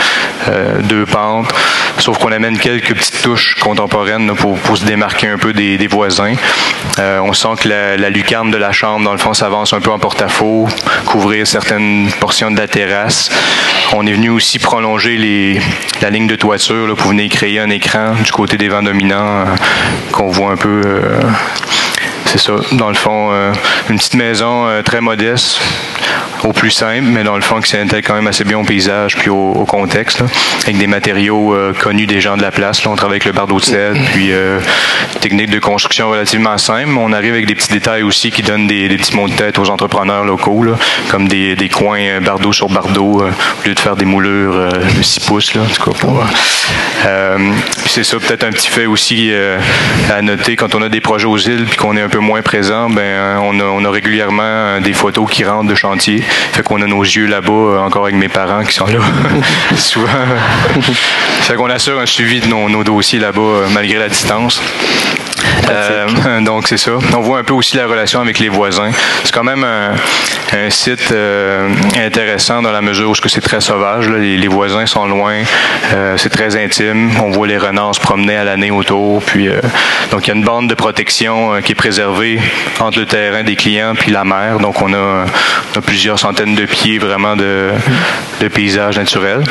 2 pentes, sauf qu'on amène quelques petites touches contemporaines là, pour se démarquer un peu des voisins. On sent que la lucarne de la chambre, dans le fond, s'avance un peu en porte-à-faux, couvrir certaines portions de la terrasse. On est venu aussi prolonger la ligne de toiture là, pour venir créer un écran du côté des vents dominants qu'on voit un peu... c'est ça, dans le fond, une petite maison très modeste, au plus simple, mais dans le fond qui s'intègre quand même assez bien au paysage puis au contexte, là, avec des matériaux connus des gens de la place. Là, on travaille avec le bardeau de cèdre, puis technique de construction relativement simple. On arrive avec des petits détails aussi qui donnent des petits mots de tête aux entrepreneurs locaux, là, comme des coins bardeau sur bardeau, au lieu de faire des moulures de 6 pouces. Là, en tout cas, puis c'est ça, peut-être un petit fait aussi à noter quand on a des projets aux îles puis qu'on est un peu moins présent, ben on a régulièrement des photos qui rentrent de chantier. Fait qu'on a nos yeux là-bas, encore avec mes parents qui sont là souvent. Fait qu'on assure un suivi de nos dossiers là-bas malgré la distance. Donc c'est ça. On voit un peu aussi la relation avec les voisins. C'est quand même un site intéressant dans la mesure où c'est très sauvage. Là. Les voisins sont loin. C'est très intime. On voit les renards se promener à l'année autour. Puis, donc il y a une bande de protection qui est préservée entre le terrain des clients puis la mer. Donc on a plusieurs centaines de pieds vraiment de paysage naturel.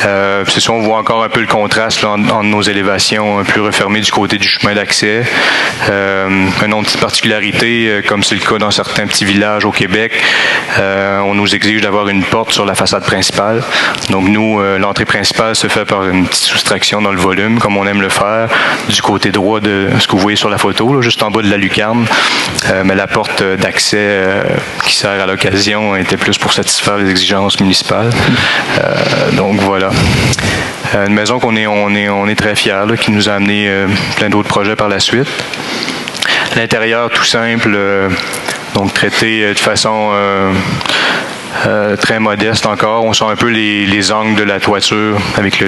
C'est ça, on voit encore un peu le contraste là, entre nos élévations plus refermées du côté du chemin d'accès. Une autre petite particularité, comme c'est le cas dans certains petits villages au Québec, on nous exige d'avoir une porte sur la façade principale. Donc nous, l'entrée principale se fait par une petite soustraction dans le volume, comme on aime le faire, du côté droit de ce que vous voyez sur la photo, là, juste en bas de la lucarne. Mais la porte d'accès qui sert à l'occasion était plus pour satisfaire les exigences municipales. Donc voilà. Une maison qu'on est très fiers, là, qui nous a amené plein d'autres projets par la suite. L'intérieur tout simple, donc traité de façon très modeste encore. On sent un peu les angles de la toiture avec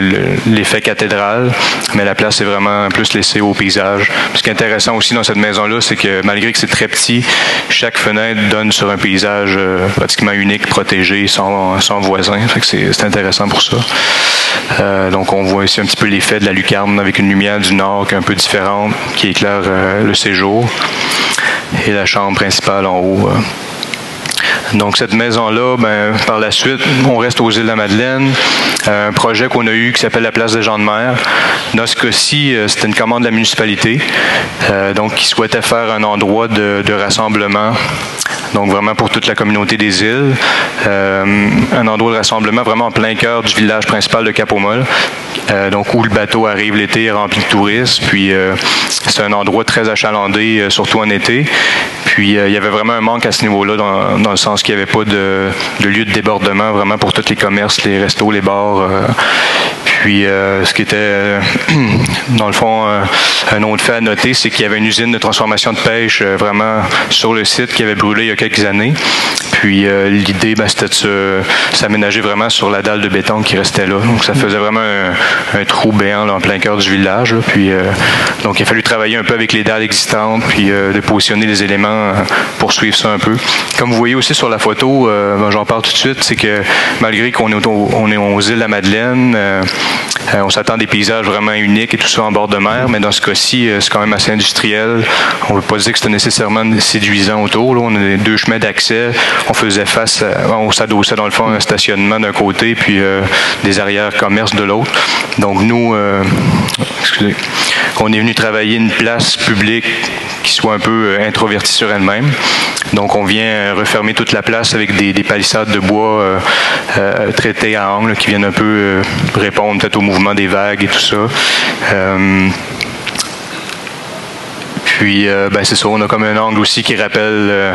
l'effet cathédrale, mais la place est vraiment plus laissée au paysage. Ce qui est intéressant aussi dans cette maison-là, c'est que malgré que c'est très petit, chaque fenêtre donne sur un paysage pratiquement unique, protégé, sans voisin. Fait que c'est intéressant pour ça. Donc on voit ici un petit peu l'effet de la lucarne avec une lumière du nord qui est un peu différente, qui éclaire le séjour. Et la chambre principale en haut. Donc cette maison-là, par la suite, on reste aux Îles-de-la-Madeleine. Un projet qu'on a eu qui s'appelle la place des gens de mer. Dans ce cas-ci, c'était une commande de la municipalité, donc qui souhaitait faire un endroit de rassemblement. Donc vraiment pour toute la communauté des îles. Un endroit de rassemblement vraiment en plein cœur du village principal de Cap-aux-Molles. Donc où le bateau arrive l'été rempli de touristes. Puis c'est un endroit très achalandé, surtout en été. Puis il y avait vraiment un manque à ce niveau-là, dans le sens qu'il n'y avait pas de lieu de débordement vraiment pour tous les commerces, les restos, les bars. Puis ce qui était, dans le fond, un autre fait à noter, c'est qu'il y avait une usine de transformation de pêche vraiment sur le site qui avait brûlé il y a quelques années. Puis l'idée, c'était de s'aménager vraiment sur la dalle de béton qui restait là. Donc ça faisait vraiment un trou béant là, en plein cœur du village. Là. Puis donc il a fallu travailler un peu avec les dalles existantes, puis de positionner les éléments pour suivre ça un peu. Comme vous voyez aussi sur la photo, j'en parle tout de suite, c'est que malgré qu'on est aux îles de la Madeleine, on s'attend à des paysages vraiment uniques et tout ça en bord de mer, mais dans ce cas-ci, c'est quand même assez industriel. On ne veut pas dire que c'était nécessairement séduisant autour. Là. On a 2 chemins d'accès. On faisait face, on s'adossait dans le fond à un stationnement d'un côté, puis des arrières commerces de l'autre. Donc nous, on est venu travailler une place publique qui soit un peu introvertie sur elle-même. Donc on vient refermer toute la place avec des palissades de bois traitées à angle qui viennent un peu répondre peut-être au mouvement des vagues et tout ça. Puis, c'est ça, on a comme un angle aussi qui rappelle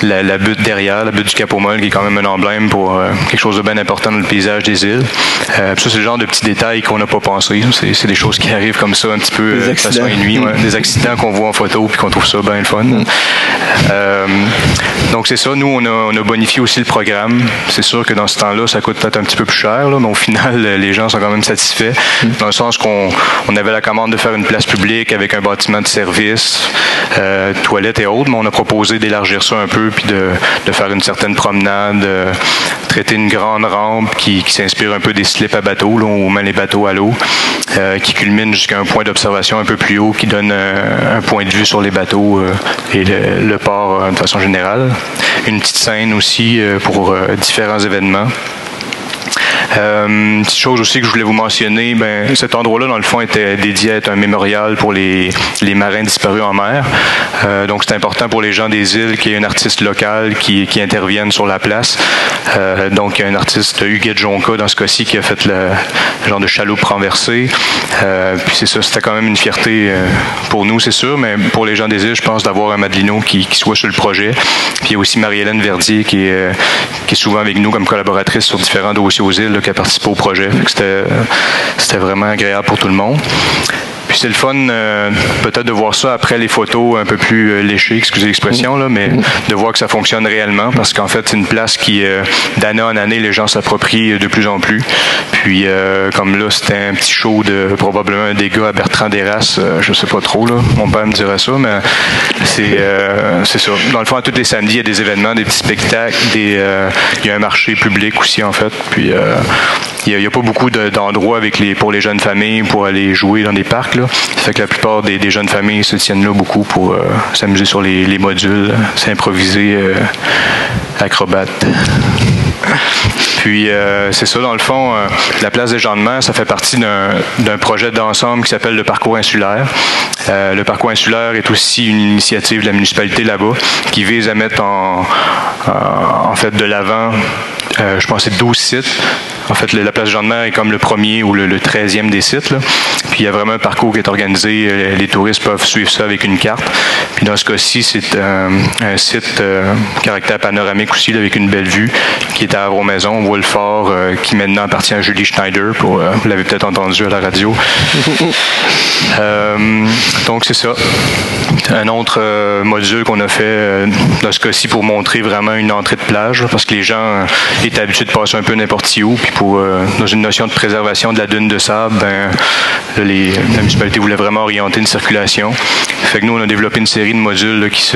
la butte derrière, la butte du Cap-aux-Molles, qui est quand même un emblème pour quelque chose de bien important dans le paysage des îles. Ça, c'est le genre de petits détails qu'on n'a pas pensé. C'est des choses qui arrivent comme ça un petit peu de façon inouïe. Des accidents qu'on voit en photo puis qu'on trouve ça bien le fun. Donc, c'est ça. Nous, on a bonifié aussi le programme. C'est sûr que dans ce temps-là, ça coûte peut-être un petit peu plus cher, là, mais au final, les gens sont quand même satisfaits. Dans le sens qu'on avait la commande de faire une place publique avec un bâtiment de service, toilettes et autres, mais on a proposé d'élargir ça un peu puis de faire une certaine promenade, traiter une grande rampe qui s'inspire un peu des slips à bateau, là, où on met les bateaux à l'eau, qui culmine jusqu'à un point d'observation un peu plus haut qui donne un point de vue sur les bateaux et le port de façon générale. Une petite scène aussi pour différents événements. Une petite chose aussi que je voulais vous mentionner, cet endroit-là, dans le fond, était dédié à être un mémorial pour les marins disparus en mer. Donc, c'est important pour les gens des îles qu'il y ait un artiste local qui intervienne sur la place. Donc, il y a un artiste, Huguette Jonca, dans ce cas-ci, qui a fait le genre de chaloupe renversée. Puis c'est ça, c'était quand même une fierté pour nous, c'est sûr, mais pour les gens des îles, je pense d'avoir un Madelino qui soit sur le projet. Puis il y a aussi Marie-Hélène Verdier qui est souvent avec nous comme collaboratrice sur différents dossiers aux îles, là, qui a participé au projet. C'était vraiment agréable pour tout le monde. Puis c'est le fun peut-être de voir ça après les photos un peu plus léchées, excusez l'expression, là, mais de voir que ça fonctionne réellement, parce qu'en fait, c'est une place qui, d'année en année, les gens s'approprient de plus en plus. Puis, comme là, c'était un petit show de probablement un dégât à Bertrand Desrasses, je sais pas trop, là, mon père me dirait ça, mais c'est ça. Dans le fond, tous les samedis, il y a des événements, des petits spectacles, il y a un marché public aussi, en fait, puis il n'y a pas beaucoup d'endroits pour les jeunes familles pour aller jouer dans des parcs, là. Ça fait que la plupart des jeunes familles se tiennent là beaucoup pour s'amuser sur les modules, s'improviser acrobate. Puis, c'est ça, dans le fond, la place des gens de mer, ça fait partie d'un projet d'ensemble qui s'appelle le Parcours insulaire. Le Parcours insulaire est aussi une initiative de la municipalité là-bas qui vise à mettre en fait de l'avant, je pense que c'est 12 sites. En fait, la place Jean de Mer est comme le premier ou le 13e des sites, là. Puis il y a vraiment un parcours qui est organisé. Les touristes peuvent suivre ça avec une carte. Puis dans ce cas-ci, c'est un site caractère panoramique aussi, là, avec une belle vue, qui est à Havre-aux-Maisons. On voit le fort qui maintenant appartient à Julie Schneider. Vous l'avez peut-être entendu à la radio. Donc c'est ça. Un autre module qu'on a fait dans ce cas-ci pour montrer vraiment une entrée de plage, parce que les gens étaient habitués de passer un peu n'importe où, puis dans une notion de préservation de la dune de sable, la municipalité voulait vraiment orienter une circulation. Fait que nous, on a développé une série de modules là, qui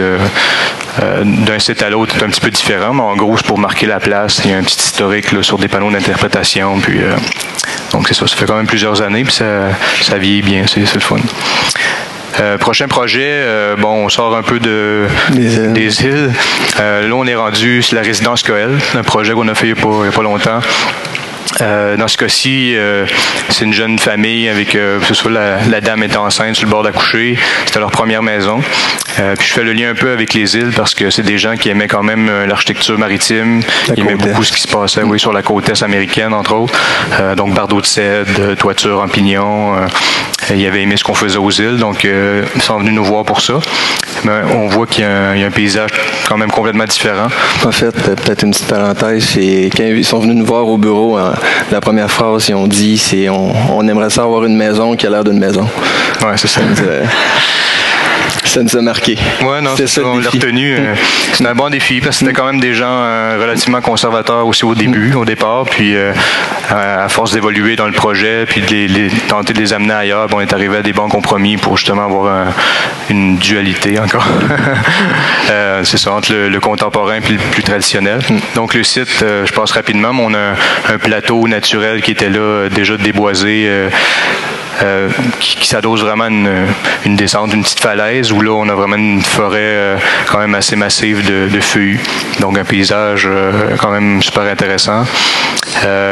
d'un site à l'autre est un petit peu différent, mais en gros, c'est pour marquer la place. Il y a un petit historique là, sur des panneaux d'interprétation, puis donc c'est ça fait quand même plusieurs années, puis ça vieillit bien, c'est le fun. Prochain projet, on sort un peu des îles. Là, on est rendu sur la résidence Coel, un projet qu'on a fait il n'y a pas longtemps. Dans ce cas-ci, c'est une jeune famille avec, ce soit la dame est enceinte sur le bord d'accoucher. C'était leur première maison. Puis je fais le lien un peu avec les îles parce que c'est des gens qui aimaient quand même l'architecture maritime. Ils aimaient beaucoup ce qui se passait sur la côte est américaine, entre autres. Donc bardeaux de cèdre, toiture en pignon. Ils avaient aimé ce qu'on faisait aux îles, donc ils sont venus nous voir pour ça. Mais on voit qu'il y a un paysage quand même complètement différent. En fait, peut-être une petite parenthèse, c'est quand ils sont venus nous voir au bureau, la première phrase qu'ils ont dit, c'est on aimerait ça avoir une maison qui a l'air d'une maison. Ouais, c'est ça. Ça nous a marqué. Oui, non, c'est ça, on l'a retenu. C'est un bon défi parce que c'était quand même des gens relativement conservateurs aussi au départ, puis à force d'évoluer dans le projet, puis de tenter de les amener ailleurs, on est arrivé à des bons compromis pour justement avoir une dualité encore. C'est ça, entre le contemporain et le plus traditionnel. Donc le site, je passe rapidement, mais on a un plateau naturel qui était là, déjà déboisé, qui s'adosse vraiment à une descente, une petite falaise où là on a vraiment une forêt quand même assez massive de feuillus. Donc un paysage quand même super intéressant.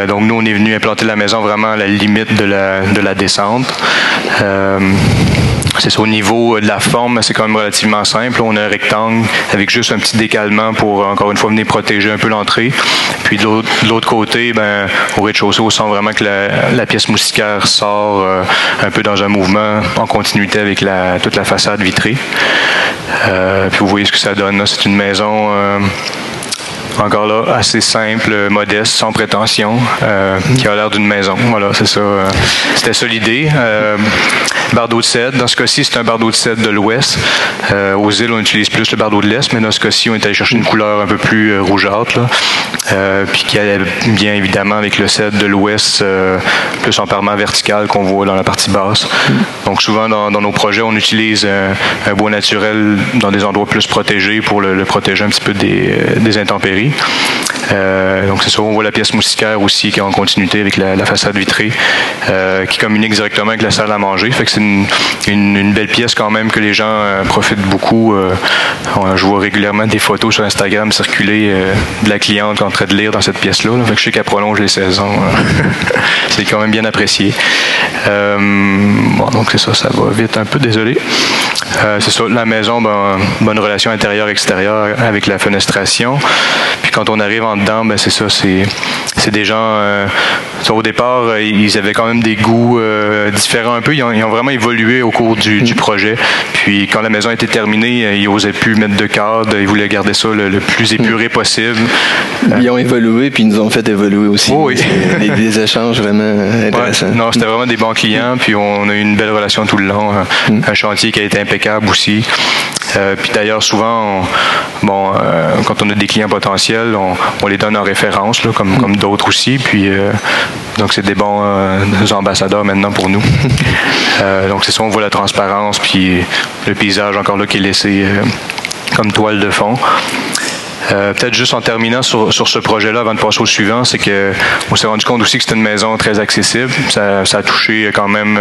Donc nous on est venu implanter la maison vraiment à la limite de la descente. C'est ça, au niveau de la forme, c'est quand même relativement simple. On a un rectangle avec juste un petit décalement pour, encore une fois, venir protéger un peu l'entrée. Puis de l'autre côté, au rez-de-chaussée, on sent vraiment que la pièce moustiquaire sort un peu dans un mouvement en continuité avec toute la façade vitrée. Puis vous voyez ce que ça donne. Là. C'est une maison... encore là, assez simple, modeste, sans prétention, qui a l'air d'une maison. Voilà, c'est ça. C'était ça l'idée. Bardeau de cèdre. Dans ce cas-ci, c'est un bardeau de cèdre de l'ouest. Aux îles, on utilise plus le bardeau de l'est, mais dans ce cas-ci, on est allé chercher une couleur un peu plus rougeâtre, puis qui allait bien évidemment avec le cèdre de l'ouest, plus en parement vertical qu'on voit dans la partie basse. Donc souvent, dans nos projets, on utilise un bois naturel dans des endroits plus protégés pour le protéger un petit peu des intempéries. Donc c'est ça, on voit la pièce moustiquaire aussi qui est en continuité avec la façade vitrée, qui communique directement avec la salle à manger. Fait que c'est une belle pièce quand même que les gens profitent beaucoup. Je vois régulièrement des photos sur Instagram circuler de la cliente qui est en train de lire dans cette pièce-là. Fait que je sais qu'elle prolonge les saisons. C'est quand même bien apprécié. Donc c'est ça va vite un peu, désolé. C'est ça, la maison, bonne relation intérieure-extérieure avec la fenestration. Puis quand on arrive en dedans, c'est ça, c'est des gens... au départ, ils avaient quand même des goûts différents un peu. Ils ont vraiment évolué au cours du projet. Puis quand la maison était terminée, ils n'osaient plus mettre de cadre. Ils voulaient garder ça le plus épuré possible. Ils ont évolué, puis ils nous ont fait évoluer aussi. Oh, oui. des échanges vraiment intéressants. Ouais, non, c'était vraiment des bons clients. Puis on a eu une belle relation tout le long. Un chantier qui a été impeccable aussi. Puis d'ailleurs, souvent, quand on a des clients potentiels, on les donne en référence, là, comme d'autres aussi. Puis donc c'est des bons ambassadeurs maintenant pour nous. Donc c'est ça, on voit la transparence, puis le paysage encore là qui est laissé comme toile de fond. Peut-être juste en terminant sur ce projet-là, avant de passer au suivant, c'est qu'on s'est rendu compte aussi que c'était une maison très accessible. Ça a touché quand même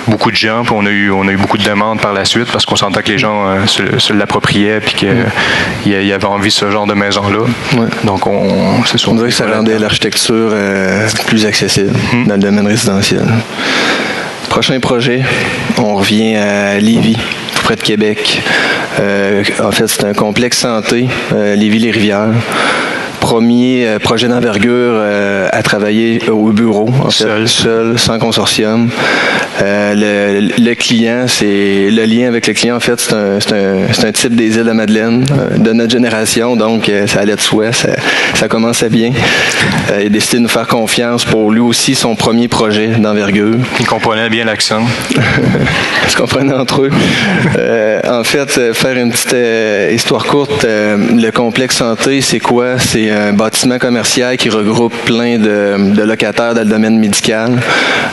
beaucoup de gens. Puis on a eu beaucoup de demandes par la suite parce qu'on sentait que les gens se l'appropriaient puis qu'il y avait envie de ce genre de maison-là. Ouais. Donc c'est sûr. On dirait que ça rendait l'architecture plus accessible dans le domaine résidentiel. Prochain projet, on revient à Lévis, près de Québec. En fait, c'est un complexe santé, Lévis-les-Rivières. premier projet d'envergure à travailler au bureau, en fait, seul, sans consortium. Le client, c'est le lien avec le client, en fait, c'est un type des îles de Madeleine de notre génération, donc ça allait de soi, ça commençait bien. Il a décidé de nous faire confiance pour lui aussi son premier projet d'envergure. Il comprenait bien l'accent. Ils se comprenaient entre eux. En fait, faire une petite histoire courte, le complexe santé, c'est quoi? C'est un bâtiment commercial qui regroupe plein de locataires dans le domaine médical.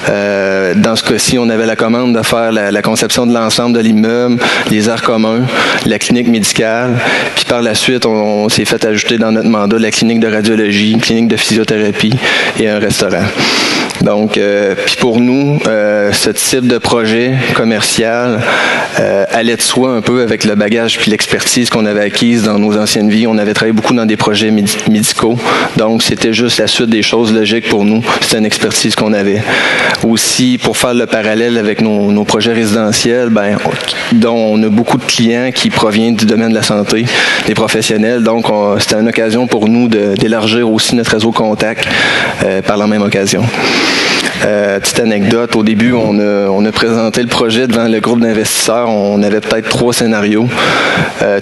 Dans ce cas-ci, on avait la commande de faire la conception de l'ensemble de l'immeuble, les aires communs, la clinique médicale. Puis par la suite, on s'est fait ajouter dans notre mandat la clinique de radiologie, une clinique de physiothérapie et un restaurant. Donc, puis pour nous, ce type de projet commercial allait de soi un peu avec le bagage puis l'expertise qu'on avait acquise dans nos anciennes vies. On avait travaillé beaucoup dans des projets médicaux, donc c'était juste la suite des choses logiques pour nous. C'était une expertise qu'on avait. Aussi, pour faire le parallèle avec nos projets résidentiels, dont on a beaucoup de clients qui proviennent du domaine de la santé, des professionnels, donc c'était une occasion pour nous d'élargir aussi notre réseau contact par la même occasion. Petite anecdote, au début, on a présenté le projet devant le groupe d'investisseurs. On avait peut-être 3 scénarios.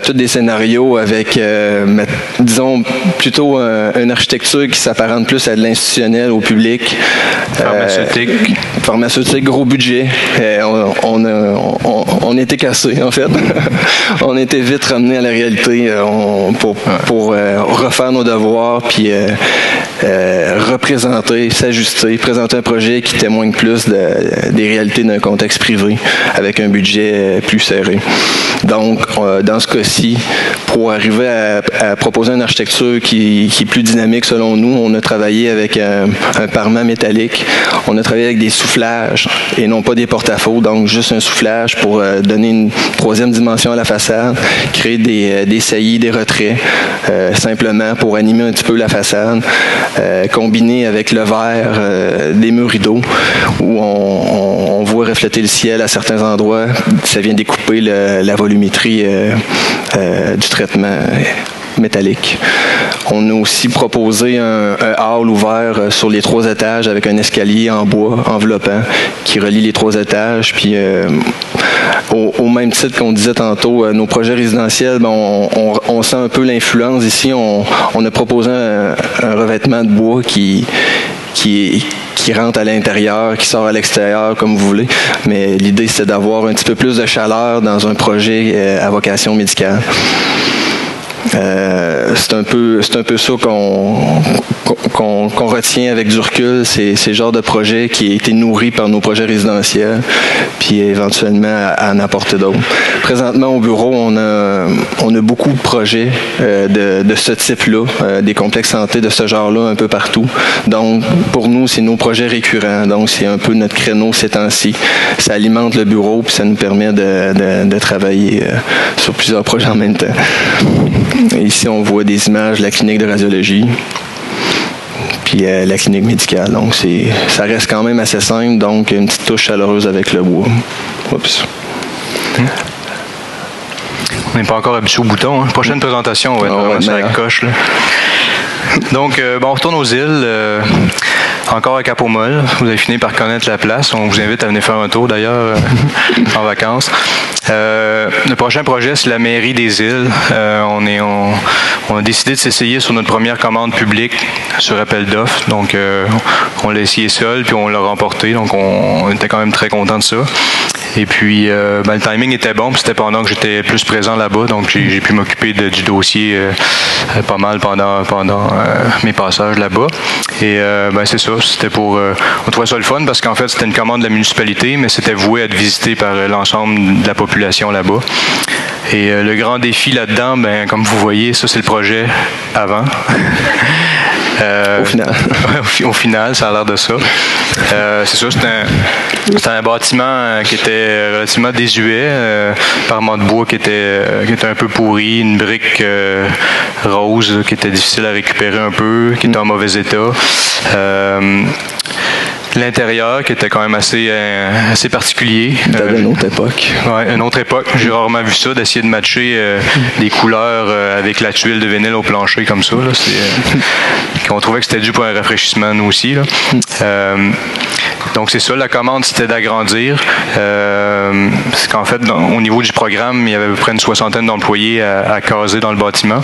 Tous des scénarios avec, disons, plutôt une architecture qui s'apparente plus à de l'institutionnel, au public. Pharmaceutique, gros budget. On était cassés, en fait. On était vite ramenés à la réalité pour refaire nos devoirs, puis représenter, s'ajuster, présenter un projet qui témoigne plus des réalités d'un contexte privé avec un budget plus serré. Donc, dans ce cas-ci, pour arriver à proposer une architecture qui est plus dynamique selon nous, on a travaillé avec un parement métallique. On a travaillé avec des soufflages et non pas des porte-à-faux, donc juste un soufflage pour donner une troisième dimension à la façade, créer des saillies, des retraits, simplement pour animer un petit peu la façade, combiné avec le verre des murs rideaux où on voit refléter le ciel à certains endroits. Ça vient découper la volumétrie du traitement métallique. On a aussi proposé un hall ouvert sur les 3 étages avec un escalier en bois enveloppant qui relie les 3 étages. Puis au même titre qu'on disait tantôt, nos projets résidentiels, on sent un peu l'influence ici. On a proposé un revêtement de bois qui rentre à l'intérieur, qui sort à l'extérieur, comme vous voulez. Mais l'idée, c'est d'avoir un petit peu plus de chaleur dans un projet à vocation médicale. C'est un peu ça qu'on retient avec du recul, c'est le genre de projet qui a été nourri par nos projets résidentiels, puis éventuellement à en apporter d'autres. Présentement au bureau, on a beaucoup de projets de ce type-là, des complexes santé de ce genre-là un peu partout. Donc pour nous, c'est nos projets récurrents, donc c'est un peu notre créneau ces temps-ci. Ça alimente le bureau, puis ça nous permet de travailler sur plusieurs projets en même temps. Ici, on voit des images de la clinique de radiologie, puis la clinique médicale. Donc, ça reste quand même assez simple, donc une petite touche chaleureuse avec le bois. Oups. On n'est pas encore habitué au bouton. Hein. Prochaine présentation, on va être vraiment sur la coche. Là. Donc, on retourne aux îles. Encore à Cap-aux-Molles. Vous avez fini par connaître la place. On vous invite à venir faire un tour, d'ailleurs, en vacances. Le prochain projet, c'est la mairie des îles. On a décidé de s'essayer sur notre première commande publique sur appel d'offres. Donc, on l'a essayé seul, puis on l'a remporté. Donc, on était quand même très contents de ça. Et puis, le timing était bon, puis c'était pendant que j'étais plus présent là-bas. Donc, j'ai pu m'occuper du dossier pas mal pendant mes passages là-bas. Et c'est ça. C'était on trouvait ça le fun parce qu'en fait, c'était une commande de la municipalité, mais c'était voué à être visité par l'ensemble de la population là-bas. Et le grand défi là-dedans, comme vous voyez, ça, c'est le projet avant. Au final. Au final, ça a l'air de ça. C'est ça, c'était un bâtiment qui était relativement désuet, parement de bois qui était un peu pourri, une brique rose qui était difficile à récupérer un peu, qui était en mauvais état. L'intérieur, qui était quand même assez particulier. C'était d'une autre époque. Oui, une autre époque. J'ai rarement vu ça, d'essayer de matcher des couleurs avec la tuile de vinyle au plancher comme ça. Là. On trouvait que c'était dû pour un rafraîchissement, nous aussi. Là. Donc c'est ça, la commande, c'était d'agrandir. C'est qu'en fait, au niveau du programme, il y avait à peu près une 60aine d'employés à caser dans le bâtiment,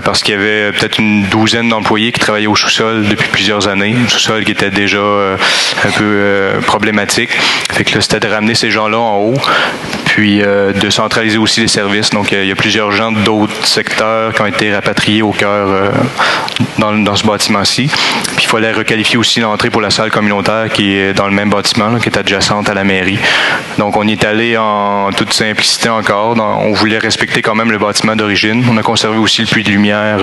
parce qu'il y avait peut-être une 12aine d'employés qui travaillaient au sous-sol depuis plusieurs années. Un sous-sol qui était déjà un peu problématique. Fait que là, c'était de ramener ces gens-là en haut, puis de centraliser aussi les services. Donc il y a plusieurs gens d'autres secteurs qui ont été rapatriés au cœur dans ce bâtiment-ci. Puis il fallait requalifier aussi l'entrée pour la salle communautaire qui est dans le même bâtiment, là, qui est adjacente à la mairie. Donc on y est allé en toute simplicité encore. On voulait respecter quand même le bâtiment d'origine. On a conservé aussi le puits de lumière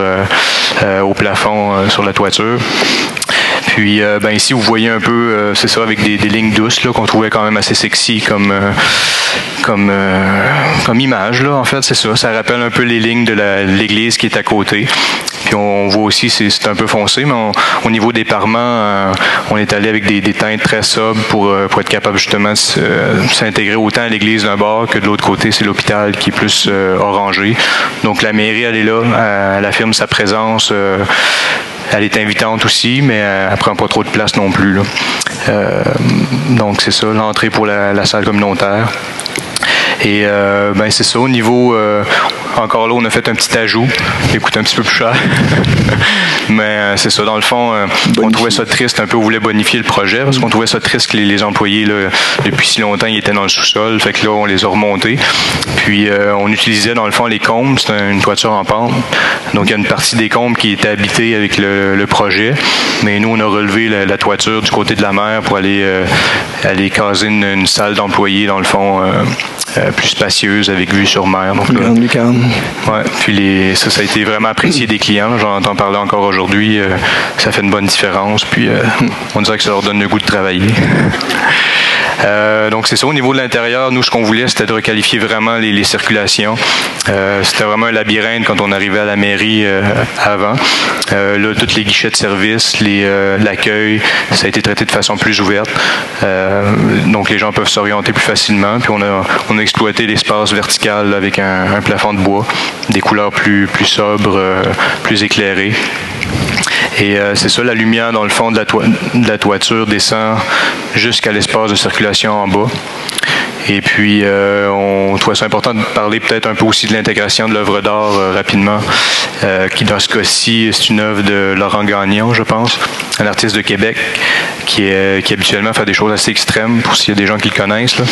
au plafond sur la toiture. Puis ici, vous voyez un peu, c'est ça, avec des lignes douces là, qu'on trouvait quand même assez sexy comme image. Là, en fait, c'est ça. Ça rappelle un peu les lignes de l'église qui est à côté. Puis on voit aussi, c'est un peu foncé, mais au niveau des parements, on est allé avec des teintes très sobres pour être capable justement de s'intégrer autant à l'église d'un bord que de l'autre côté, c'est l'hôpital qui est plus orangé. Donc la mairie, elle est là, elle affirme sa présence. Elle est invitante aussi, mais elle ne prend pas trop de place non plus. Là. Donc c'est ça, l'entrée pour la salle communautaire. Et c'est ça, au niveau... encore là, on a fait un petit ajout qui coûte un petit peu plus cher. Mais c'est ça, dans le fond, on trouvait ça triste un peu, on voulait bonifier le projet parce qu'on trouvait ça triste que les employés, là, depuis si longtemps, ils étaient dans le sous-sol. Fait que là, on les a remontés. Puis, on utilisait, dans le fond, les combles. C'est une toiture en pente. Donc, il y a une partie des combles qui était habitée avec le projet. Mais nous, on a relevé la toiture du côté de la mer pour aller caser une salle d'employés, dans le fond, plus spacieuse avec vue sur mer. Donc, grande lucarne. Ouais, puis ça a été vraiment apprécié des clients. J'en entends parler encore aujourd'hui. Ça fait une bonne différence. Puis on dirait que ça leur donne le goût de travailler. Donc c'est ça, au niveau de l'intérieur, nous ce qu'on voulait c'était de requalifier vraiment les circulations. C'était vraiment un labyrinthe quand on arrivait à la mairie avant. Là, tous les guichets de service, l'accueil, ça a été traité de façon plus ouverte. Donc les gens peuvent s'orienter plus facilement. Puis on a exploité l'espace vertical avec un plafond de bois, des couleurs plus sobres, plus éclairées. Et c'est ça, la lumière dans le fond de la toiture descend jusqu'à l'espace de circulation en bas. Et puis, on trouvait ça important de parler peut-être un peu aussi de l'intégration de l'œuvre d'art rapidement, qui dans ce cas-ci, c'est une œuvre de Laurent Gagnon, je pense, un artiste de Québec qui habituellement fait des choses assez extrêmes, pour s'il y a des gens qui le connaissent, là,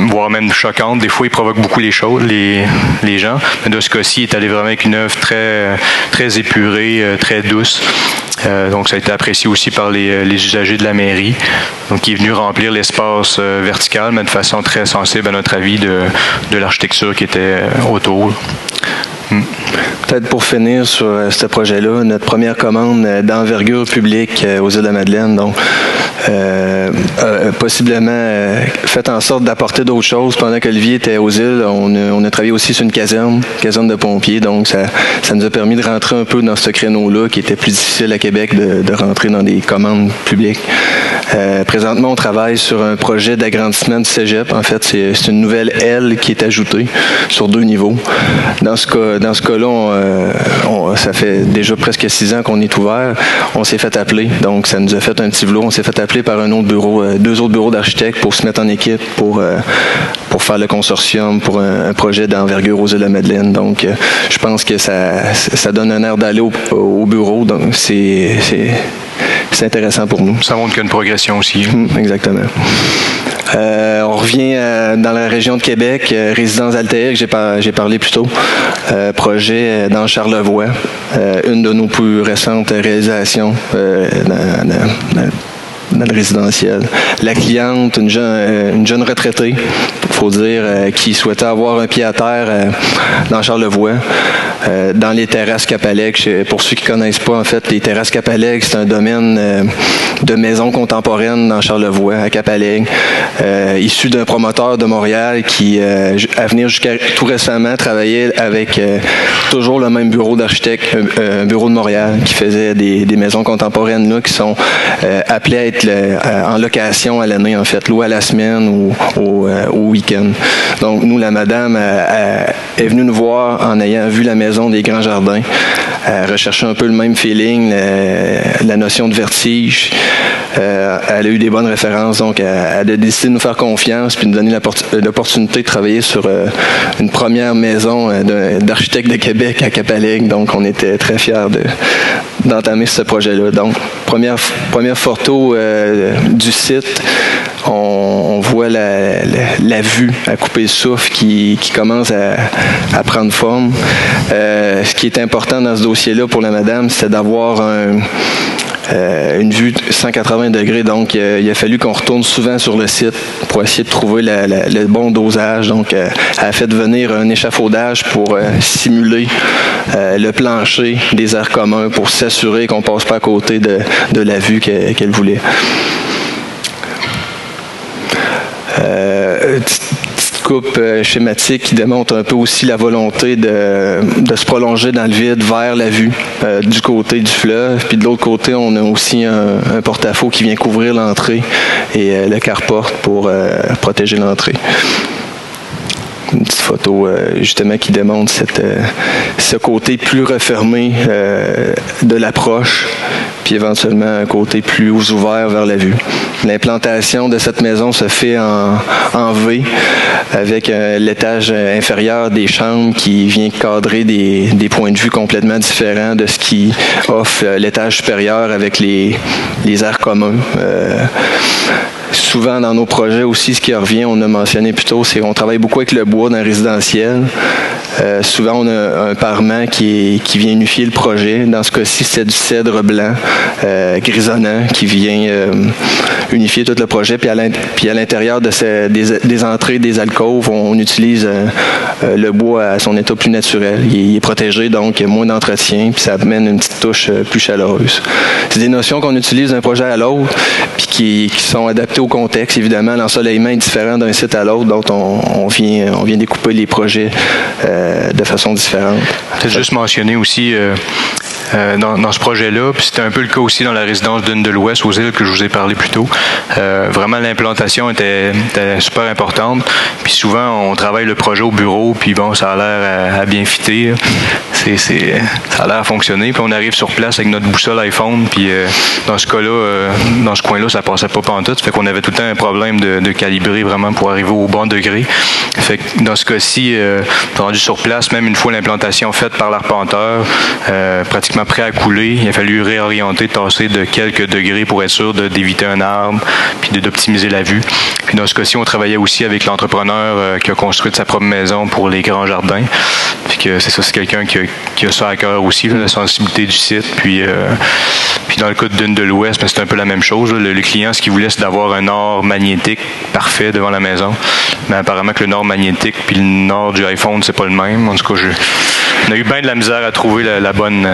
voire même choquantes. Des fois, il provoque beaucoup les gens. Mais dans ce cas-ci, il est allé vraiment avec une œuvre très, très épurée, très douce. Donc, ça a été apprécié aussi par les usagers de la mairie. Donc, il est venu remplir l'espace vertical, mais de façon très sensible à notre avis de l'architecture qui était autour. Peut-être pour finir sur ce projet-là, notre première commande d'envergure publique aux Îles-de-la-Madeleine, donc possiblement fait en sorte d'apporter d'autres choses. Pendant qu'Olivier était aux îles, on a travaillé aussi sur une caserne de pompiers, donc ça nous a permis de rentrer un peu dans ce créneau-là qui était plus difficile à Québec de rentrer dans des commandes publiques. Présentement, on travaille sur un projet d'agrandissement du cégep. En fait, c'est une nouvelle aile qui est ajoutée sur 2 niveaux. Dans ce cas-là, ça fait déjà presque 6 ans qu'on est ouvert. On s'est fait appeler, donc ça nous a fait un petit velours. On s'est fait appeler par 2 autres bureaux d'architectes pour se mettre en équipe pour faire le consortium pour un projet d'envergure aux Îles-de-la-Madeleine. Donc, je pense que ça donne un air d'aller au bureau. Donc, c'est intéressant pour nous. Ça montre qu'il y a une progression aussi. Exactement. On revient dans la région de Québec, résidence Altair, que j'ai parlé plus tôt. Projet dans Charlevoix, une de nos plus récentes réalisations dans le résidentiel. La cliente, une jeune retraitée, il faut dire, qui souhaitait avoir un pied à terre dans Charlevoix, dans les terrasses Capalègue. Pour ceux qui ne connaissent pas, en fait, les terrasses Capalègue, c'est un domaine de maisons contemporaines dans Charlevoix, à Capalègue, issu d'un promoteur de Montréal qui, à venir jusqu'à tout récemment, travaillait avec toujours le même bureau d'architecte, un bureau de Montréal, qui faisait des maisons contemporaines là, qui sont appelées à être en location à l'année, en fait, louées à la semaine ou au week-end. Donc, nous, la madame est venue nous voir en ayant vu la maison des Grands Jardins, rechercher un peu le même feeling, la notion de vertige. Elle a eu des bonnes références, donc elle a décidé de nous faire confiance puis de nous donner l'opportunité de travailler sur une première maison d'architecte de Québec à Capalègue. Donc, on était très fiers d'entamer ce projet-là. Donc, première photo du site, on voit la vue à couper le souffle qui commence à prendre forme. Ce qui est important dans ce dossier-là pour la madame, c'est d'avoir une vue de 180 degrés. Donc, il a fallu qu'on retourne souvent sur le site pour essayer de trouver le bon dosage. Donc, elle a fait venir un échafaudage pour simuler le plancher des aires communs pour s'assurer qu'on ne passe pas à côté de la vue qu'elle voulait. Petite coupe schématique qui démontre un peu aussi la volonté de se prolonger dans le vide vers la vue du côté du fleuve. Puis de l'autre côté, on a aussi un porte-à-faux qui vient couvrir l'entrée et le carport pour protéger l'entrée. Une petite photo justement qui démontre ce côté plus refermé de l'approche, puis éventuellement un côté plus ouvert vers la vue. L'implantation de cette maison se fait en V, avec l'étage inférieur des chambres qui vient cadrer des points de vue complètement différents de ce qui offre l'étage supérieur avec les aires communs. Souvent, dans nos projets aussi, ce qui revient, on a mentionné plus tôt, c'est qu'on travaille beaucoup avec le bois dans le résidentiel. Souvent, on a un parement qui vient unifier le projet. Dans ce cas-ci, c'est du cèdre blanc, grisonnant, qui vient unifier tout le projet. Puis à l'intérieur des entrées, des alcôves, on utilise le bois à son état plus naturel. Il est protégé, donc il y a moins d'entretien, puis ça amène une petite touche plus chaleureuse. C'est des notions qu'on utilise d'un projet à l'autre, puis qui sont adaptées au contexte. Évidemment, l'ensoleillement est différent d'un site à l'autre, donc on vient découper les projets de façon différente. Peut-être juste mentionner aussi dans ce projet-là, puis c'était un peu le cas aussi dans la résidence Dune de l'Ouest aux îles que je vous ai parlé plus tôt. Vraiment, l'implantation était super importante. Puis souvent, on travaille le projet au bureau, puis bon, ça a l'air à bien fitter. Ça a l'air à fonctionner. Puis on arrive sur place avec notre boussole iPhone, puis dans ce cas-là, dans ce coin-là, ça passait pas pantoute. Ça fait qu'on avait tout le temps un problème de calibrer vraiment pour arriver au bon degré. Fait que dans ce cas-ci, rendu sur place, même une fois l'implantation faite par l'arpenteur, pratiquement prêt à couler, il a fallu réorienter, tasser de quelques degrés pour être sûr d'éviter un arbre, puis d'optimiser la vue. Puis dans ce cas-ci, on travaillait aussi avec l'entrepreneur qui a construit sa propre maison pour les Grands Jardins. Puis que c'est ça, c'est quelqu'un qui a ça à cœur aussi, la sensibilité du site. Puis dans le cas de Dune de l'Ouest, c'est un peu la même chose. Le client, ce qu'il voulait, c'est d'avoir un nord magnétique parfait devant la maison. Mais apparemment que le nord magnétique puis le nord du iPhone, c'est pas le même. En tout cas, on a eu bien de la misère à trouver la bonne...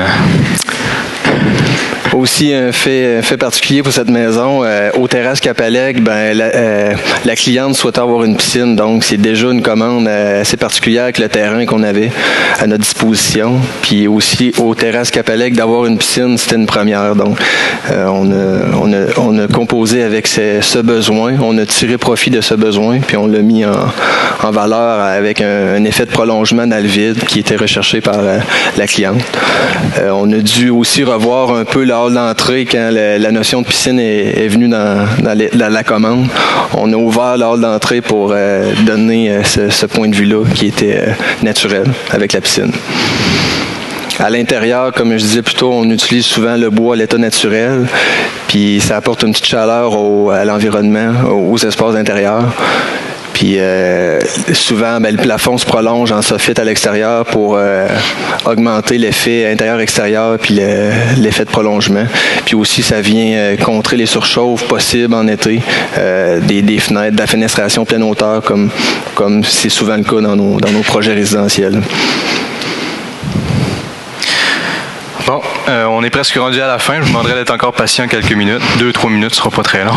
Aussi, un fait particulier pour cette maison, aux terrasses Capalègue, la cliente souhaitait avoir une piscine, donc c'est déjà une commande assez particulière avec le terrain qu'on avait à notre disposition. Puis aussi, aux terrasses Capalègue, d'avoir une piscine, c'était une première. Donc, on a composé avec ce besoin, on a tiré profit de ce besoin, puis on l'a mis en valeur avec un effet de prolongement dans le vide qui était recherché par la cliente. On a dû aussi revoir un peu le hall d'entrée quand la notion de piscine est venue dans la commande. On a ouvert le hall d'entrée pour donner ce point de vue-là qui était naturel avec la piscine. À l'intérieur, comme je disais plus tôt, on utilise souvent le bois à l'état naturel, puis ça apporte une petite chaleur à l'environnement, aux espaces intérieurs. Puis souvent, le plafond se prolonge en soffit à l'extérieur pour augmenter l'effet intérieur-extérieur puis l'effet de prolongement. Puis aussi, ça vient contrer les surchauffes possibles en été, des fenêtres, de la fenestration pleine hauteur, comme c'est souvent le cas dans nos projets résidentiels. Bon, on est presque rendu à la fin. Je vous demanderai d'être encore patient quelques minutes. 2-3 minutes, ce ne sera pas très long.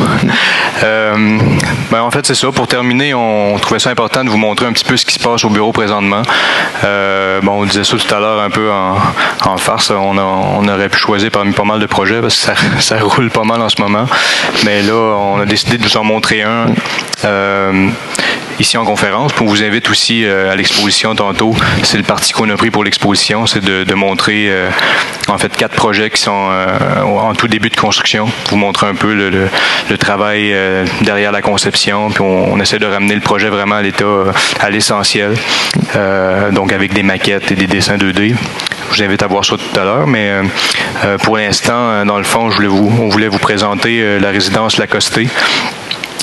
En fait, c'est ça. Pour terminer, on trouvait ça important de vous montrer un petit peu ce qui se passe au bureau présentement. On disait ça tout à l'heure un peu en farce. On aurait pu choisir parmi pas mal de projets parce que ça roule pas mal en ce moment. Mais là, on a décidé de vous en montrer un ici en conférence. On vous invite aussi à l'exposition tantôt. C'est le parti qu'on a pris pour l'exposition, c'est de montrer en fait 4 projets qui sont en tout début de construction. Vous montrer un peu le travail derrière la conception, puis on essaie de ramener le projet vraiment à l'état, à l'essentiel, donc avec des maquettes et des dessins 2D. Je vous invite à voir ça tout à l'heure, mais pour l'instant, dans le fond, on voulait vous présenter la résidence Lacosté.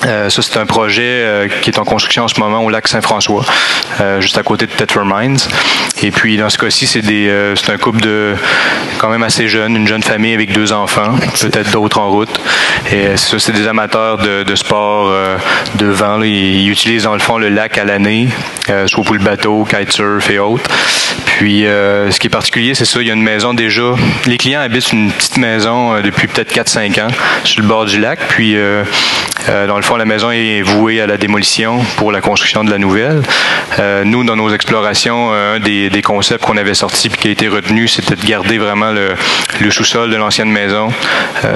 Ça, c'est un projet qui est en construction en ce moment au lac Saint-François, juste à côté de Tetford Mines. Et puis, dans ce cas-ci, c'est un couple quand même assez jeune, une jeune famille avec 2 enfants, peut-être d'autres en route. Et ça, c'est des amateurs de sport de vent. Là. Ils utilisent dans le fond le lac à l'année, soit pour le bateau, kitesurf et autres. Puis, ce qui est particulier, c'est ça, il y a une maison déjà. Les clients habitent une petite maison depuis peut-être 4-5 ans sur le bord du lac. Puis, dans le fond, la maison est vouée à la démolition pour la construction de la nouvelle. Nous, dans nos explorations, un des concepts qu'on avait sortis et qui a été retenu, c'était de garder vraiment le sous-sol de l'ancienne maison,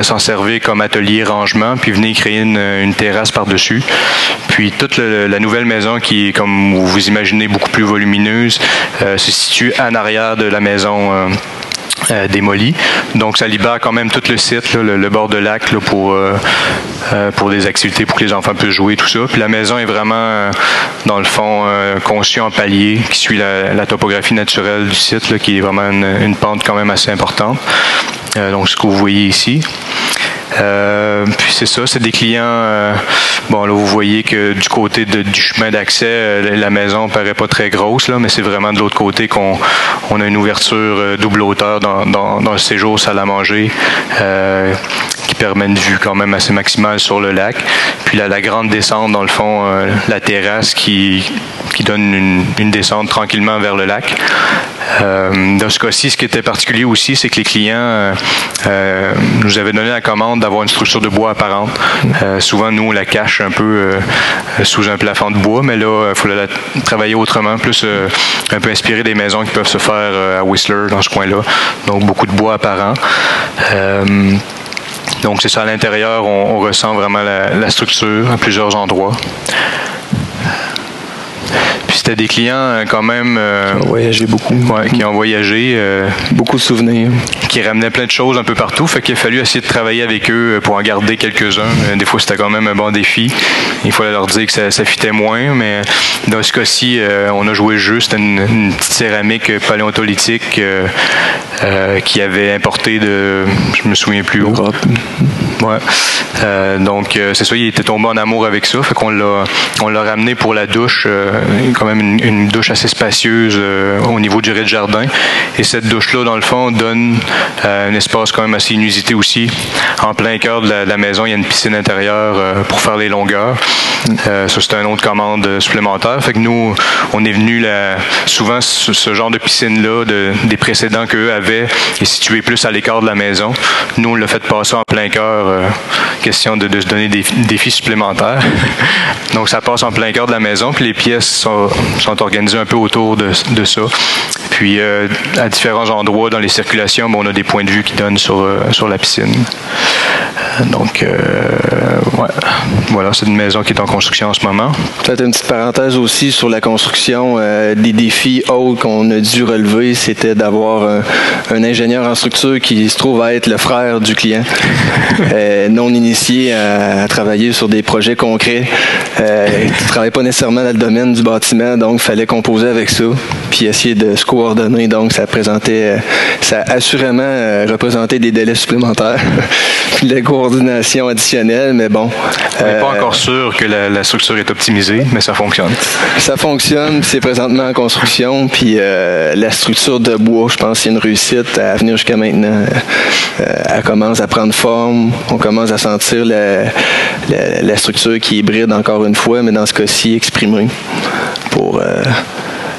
s'en servir comme atelier rangement, puis venir créer une terrasse par-dessus. Puis toute la nouvelle maison qui est, comme vous imaginez, beaucoup plus volumineuse, se situe en arrière de la maison démoli. Donc, ça libère quand même tout le site, là, le bord de lac, là, pour des activités, pour que les enfants puissent jouer, tout ça. Puis la maison est vraiment, dans le fond, conçue en palier, qui suit la topographie naturelle du site, là, qui est vraiment une pente quand même assez importante. Donc, ce que vous voyez ici. Puis c'est ça, c'est des clients. Bon, là, vous voyez que du côté du chemin d'accès, la maison paraît pas très grosse, là, mais c'est vraiment de l'autre côté qu'on a une ouverture double hauteur dans le séjour salle à manger, qui permet une vue quand même assez maximale sur le lac. Puis là, la grande descente, dans le fond, la terrasse qui donne une descente tranquillement vers le lac. Dans ce cas-ci, ce qui était particulier aussi, c'est que les clients nous avaient donné la commande d'avoir une structure de bois apparente. Souvent, nous, on la cache un peu sous un plafond de bois, mais là, il faut la travailler autrement, plus un peu inspiré des maisons qui peuvent se faire à Whistler, dans ce coin-là. Donc, beaucoup de bois apparent. Donc, c'est ça, à l'intérieur, on ressent vraiment la structure à plusieurs endroits. Puis c'était des clients quand même... qui ont voyagé beaucoup. Ouais, qui ont voyagé. Beaucoup de souvenirs. Qui ramenaient plein de choses un peu partout. Fait qu'il a fallu essayer de travailler avec eux pour en garder quelques-uns. Des fois, c'était quand même un bon défi. Il fallait leur dire que ça fitait moins, mais dans ce cas-ci, on a joué le jeu. C'était une petite céramique paléontolithique qui avait importé de... Je me souviens plus où. Ouais. Donc, c'est ça, il était tombé en amour avec ça. Fait qu'on l'a ramené pour la douche, quand même une douche assez spacieuse au niveau du rez-de-jardin. Et cette douche-là, dans le fond, donne un espace quand même assez inusité aussi. En plein cœur de la maison, il y a une piscine intérieure pour faire les longueurs. Ça, c'est une autre commande supplémentaire. Fait que nous, on est venu souvent ce genre de piscine-là, des précédents qu'eux avaient, est situé plus à l'écart de la maison. Nous, on l'a fait passer en plein cœur. Question de se donner des défis supplémentaires. Donc, ça passe en plein cœur de la maison, puis les pièces sont organisées un peu autour de ça. Puis, à différents endroits dans les circulations, on a des points de vue qui donnent sur la piscine. Donc, ouais. Voilà, c'est une maison qui est en construction en ce moment. Peut-être une petite parenthèse aussi sur la construction. Des défis autres qu'on a dû relever, c'était d'avoir un ingénieur en structure qui se trouve à être le frère du client, non initié à travailler sur des projets concrets, qui ne travaille pas nécessairement dans le domaine du bâtiment, donc il fallait composer avec ça, puis essayer de se coordonner. Donc ça a assurément représenté des délais supplémentaires, puis de la coordination additionnelle, mais bon. On n'est pas encore sûr que la structure est optimisée, mais ça fonctionne. Ça fonctionne, c'est présentement en construction, puis la structure de bois, je pense, c'est une réussite à venir jusqu'à maintenant. Elle commence à prendre forme, on commence à sentir la structure qui est hybride encore une fois, mais dans ce cas-ci exprimée pour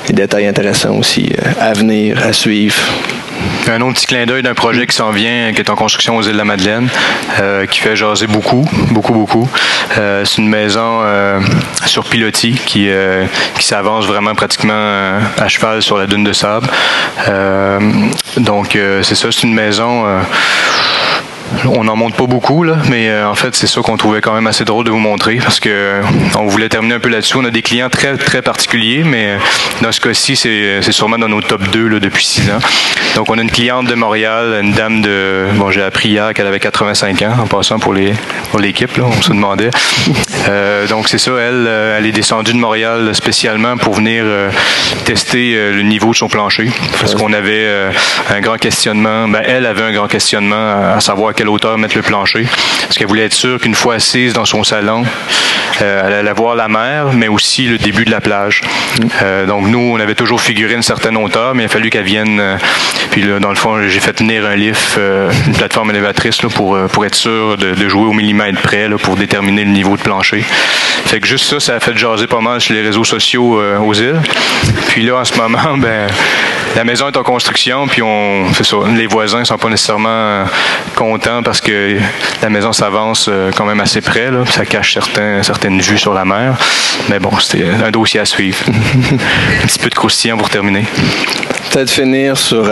des détails intéressants aussi à venir, à suivre. Un autre petit clin d'œil d'un projet qui s'en vient, qui est en construction aux Îles-de-la-Madeleine, qui fait jaser beaucoup. C'est une maison sur pilotis qui s'avance vraiment pratiquement à cheval sur la dune de sable. Donc, c'est ça, c'est une maison... On n'en montre pas beaucoup, là, mais en fait, c'est ça qu'on trouvait quand même assez drôle de vous montrer parce que on voulait terminer un peu là-dessus. On a des clients très, très particuliers, mais dans ce cas-ci, c'est sûrement dans nos top 2 là, depuis 6 ans. Donc, on a une cliente de Montréal, une dame de... Bon, j'ai appris hier qu'elle avait 85 ans, en passant pour l'équipe, là, on se demandait. Donc, c'est ça, elle est descendue de Montréal spécialement pour venir tester le niveau de son plancher parce qu'on avait un grand questionnement. Ben, elle avait un grand questionnement à savoir à quelle hauteur mettre le plancher. Parce qu'elle voulait être sûre qu'une fois assise dans son salon, elle allait voir la mer, mais aussi le début de la plage. Donc nous, on avait toujours figuré une certaine hauteur, mais il a fallu qu'elle vienne. Puis là, dans le fond, j'ai fait tenir un lift, une plateforme élévatrice là, pour être sûr de jouer au millimètre près là, pour déterminer le niveau de plancher. Fait que juste ça a fait jaser pas mal sur les réseaux sociaux aux îles. Puis là, en ce moment, ben la maison est en construction, puis c'est ça, les voisins sont pas nécessairement contents parce que la maison s'avance quand même assez près, là, ça cache certaines vues sur la mer. Mais bon, c'était un dossier à suivre. Un petit peu de croustillant pour terminer. Peut-être finir sur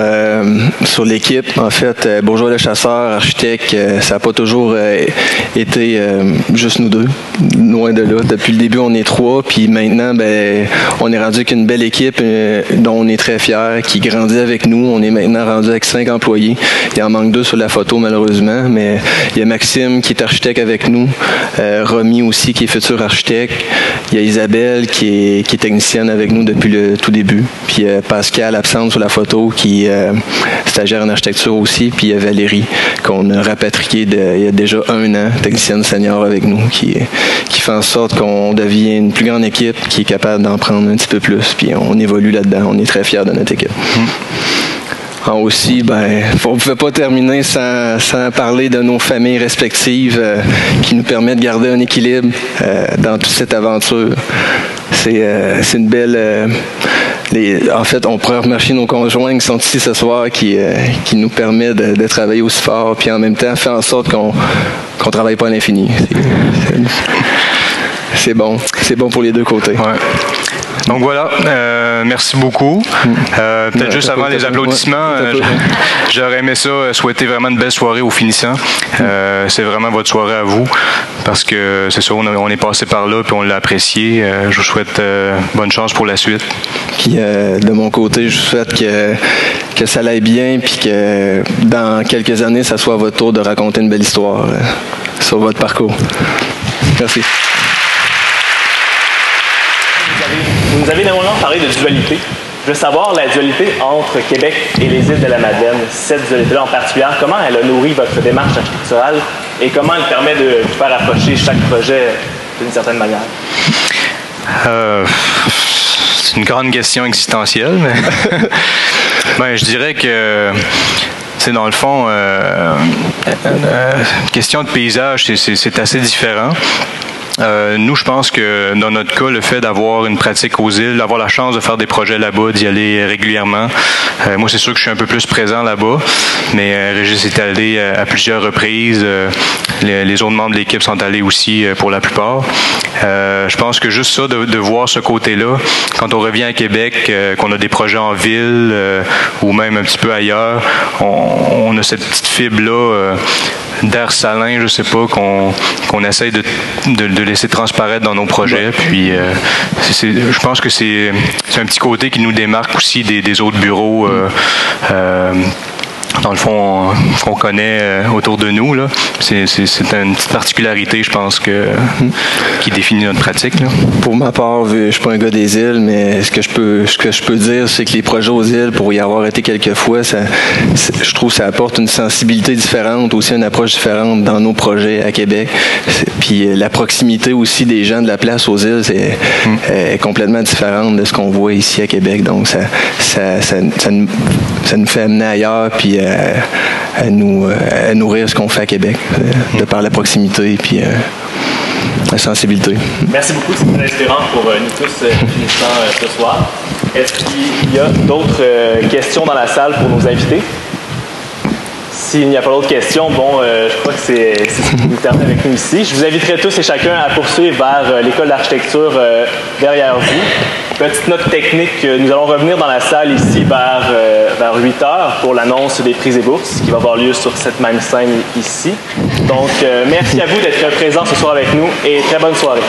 l'équipe. En fait, Bourgeois le chasseur, architecte, ça n'a pas toujours été juste nous deux. Loin de là. Depuis le début, on est 3, puis maintenant, ben, on est rendu avec une belle équipe dont on est très fiers, qui grandit avec nous. On est maintenant rendu avec 5 employés. Il en manque 2 sur la photo, malheureusement, mais il y a Maxime qui est architecte avec nous, Romy aussi qui est futur architecte. Il y a Isabelle qui est technicienne avec nous depuis le tout début. Puis Pascal, absente sur la photo, qui est stagiaire en architecture aussi. Puis il y a Valérie qu'on a rapatriée il y a déjà 1 an, technicienne senior avec nous, qui fait en sorte qu'on devient une plus grande équipe, qui est capable d'en prendre un petit peu plus. Puis on évolue là-dedans. On est très fiers de notre équipe. Aussi, ben, on ne pouvait pas terminer sans parler de nos familles respectives qui nous permettent de garder un équilibre dans toute cette aventure. C'est une belle... en fait, on pourrait remercier nos conjoints qui sont ici ce soir, qui nous permettent de travailler aussi fort, puis en même temps faire en sorte qu'on ne travaille pas à l'infini. C'est bon pour les deux côtés. Ouais. Donc voilà, merci beaucoup. Peut-être juste avant les applaudissements, j'aurais aimé ça, souhaiter vraiment une belle soirée aux finissants. C'est vraiment votre soirée à vous, parce que c'est ça, on est passé par là, puis on l'a apprécié. Je vous souhaite bonne chance pour la suite. Puis de mon côté, je vous souhaite que ça aille bien, puis que dans quelques années, ça soit à votre tour de raconter une belle histoire sur votre parcours. Merci. Vous nous avez énormément parlé de dualité. Je veux savoir la dualité entre Québec et les îles de la Madeleine, cette dualité-là en particulier, comment elle a nourri votre démarche architecturale et comment elle permet de vous faire approcher chaque projet d'une certaine manière? C'est une grande question existentielle, mais ben, je dirais que c'est dans le fond question de paysage, c'est assez différent. Nous, je pense que dans notre cas, le fait d'avoir une pratique aux îles, d'avoir la chance de faire des projets là-bas, d'y aller régulièrement, moi, c'est sûr que je suis un peu plus présent là-bas, mais Régis est allé à plusieurs reprises. Les autres membres de l'équipe sont allés aussi pour la plupart. Je pense que juste ça, de voir ce côté-là, quand on revient à Québec, qu'on a des projets en ville ou même un petit peu ailleurs, on a cette petite fibre-là d'air salin, je sais pas, qu'on essaye de laisser transparaître dans nos projets. Puis je pense que c'est un petit côté qui nous démarque aussi des autres bureaux dans le fond, qu'on connaît autour de nous. Là. C'est une petite particularité, je pense, qui définit notre pratique. Là. Pour ma part, je suis pas un gars des îles, mais ce que je peux dire, c'est que les projets aux îles, pour y avoir été quelques fois, je trouve que ça apporte une sensibilité différente, aussi une approche différente dans nos projets à Québec. Puis la proximité aussi des gens de la place aux îles, est complètement différente de ce qu'on voit ici à Québec. Donc ça nous fait amener ailleurs, puis à nourrir ce qu'on fait à Québec, de par la proximité, puis la sensibilité. Merci beaucoup, c'est très inspirant pour nous tous finissant ce soir. Est-ce qu'il y a d'autres questions dans la salle pour nos invités? S'il n'y a pas d'autres questions, je crois que c'est ce qui nous termine avec nous ici. Je vous inviterai tous et chacun à poursuivre vers l'école d'architecture derrière vous. Petite note technique, nous allons revenir dans la salle ici vers 8 heures pour l'annonce des prix et bourses qui va avoir lieu sur cette même scène ici. Donc, merci à vous d'être présents ce soir avec nous et très bonne soirée.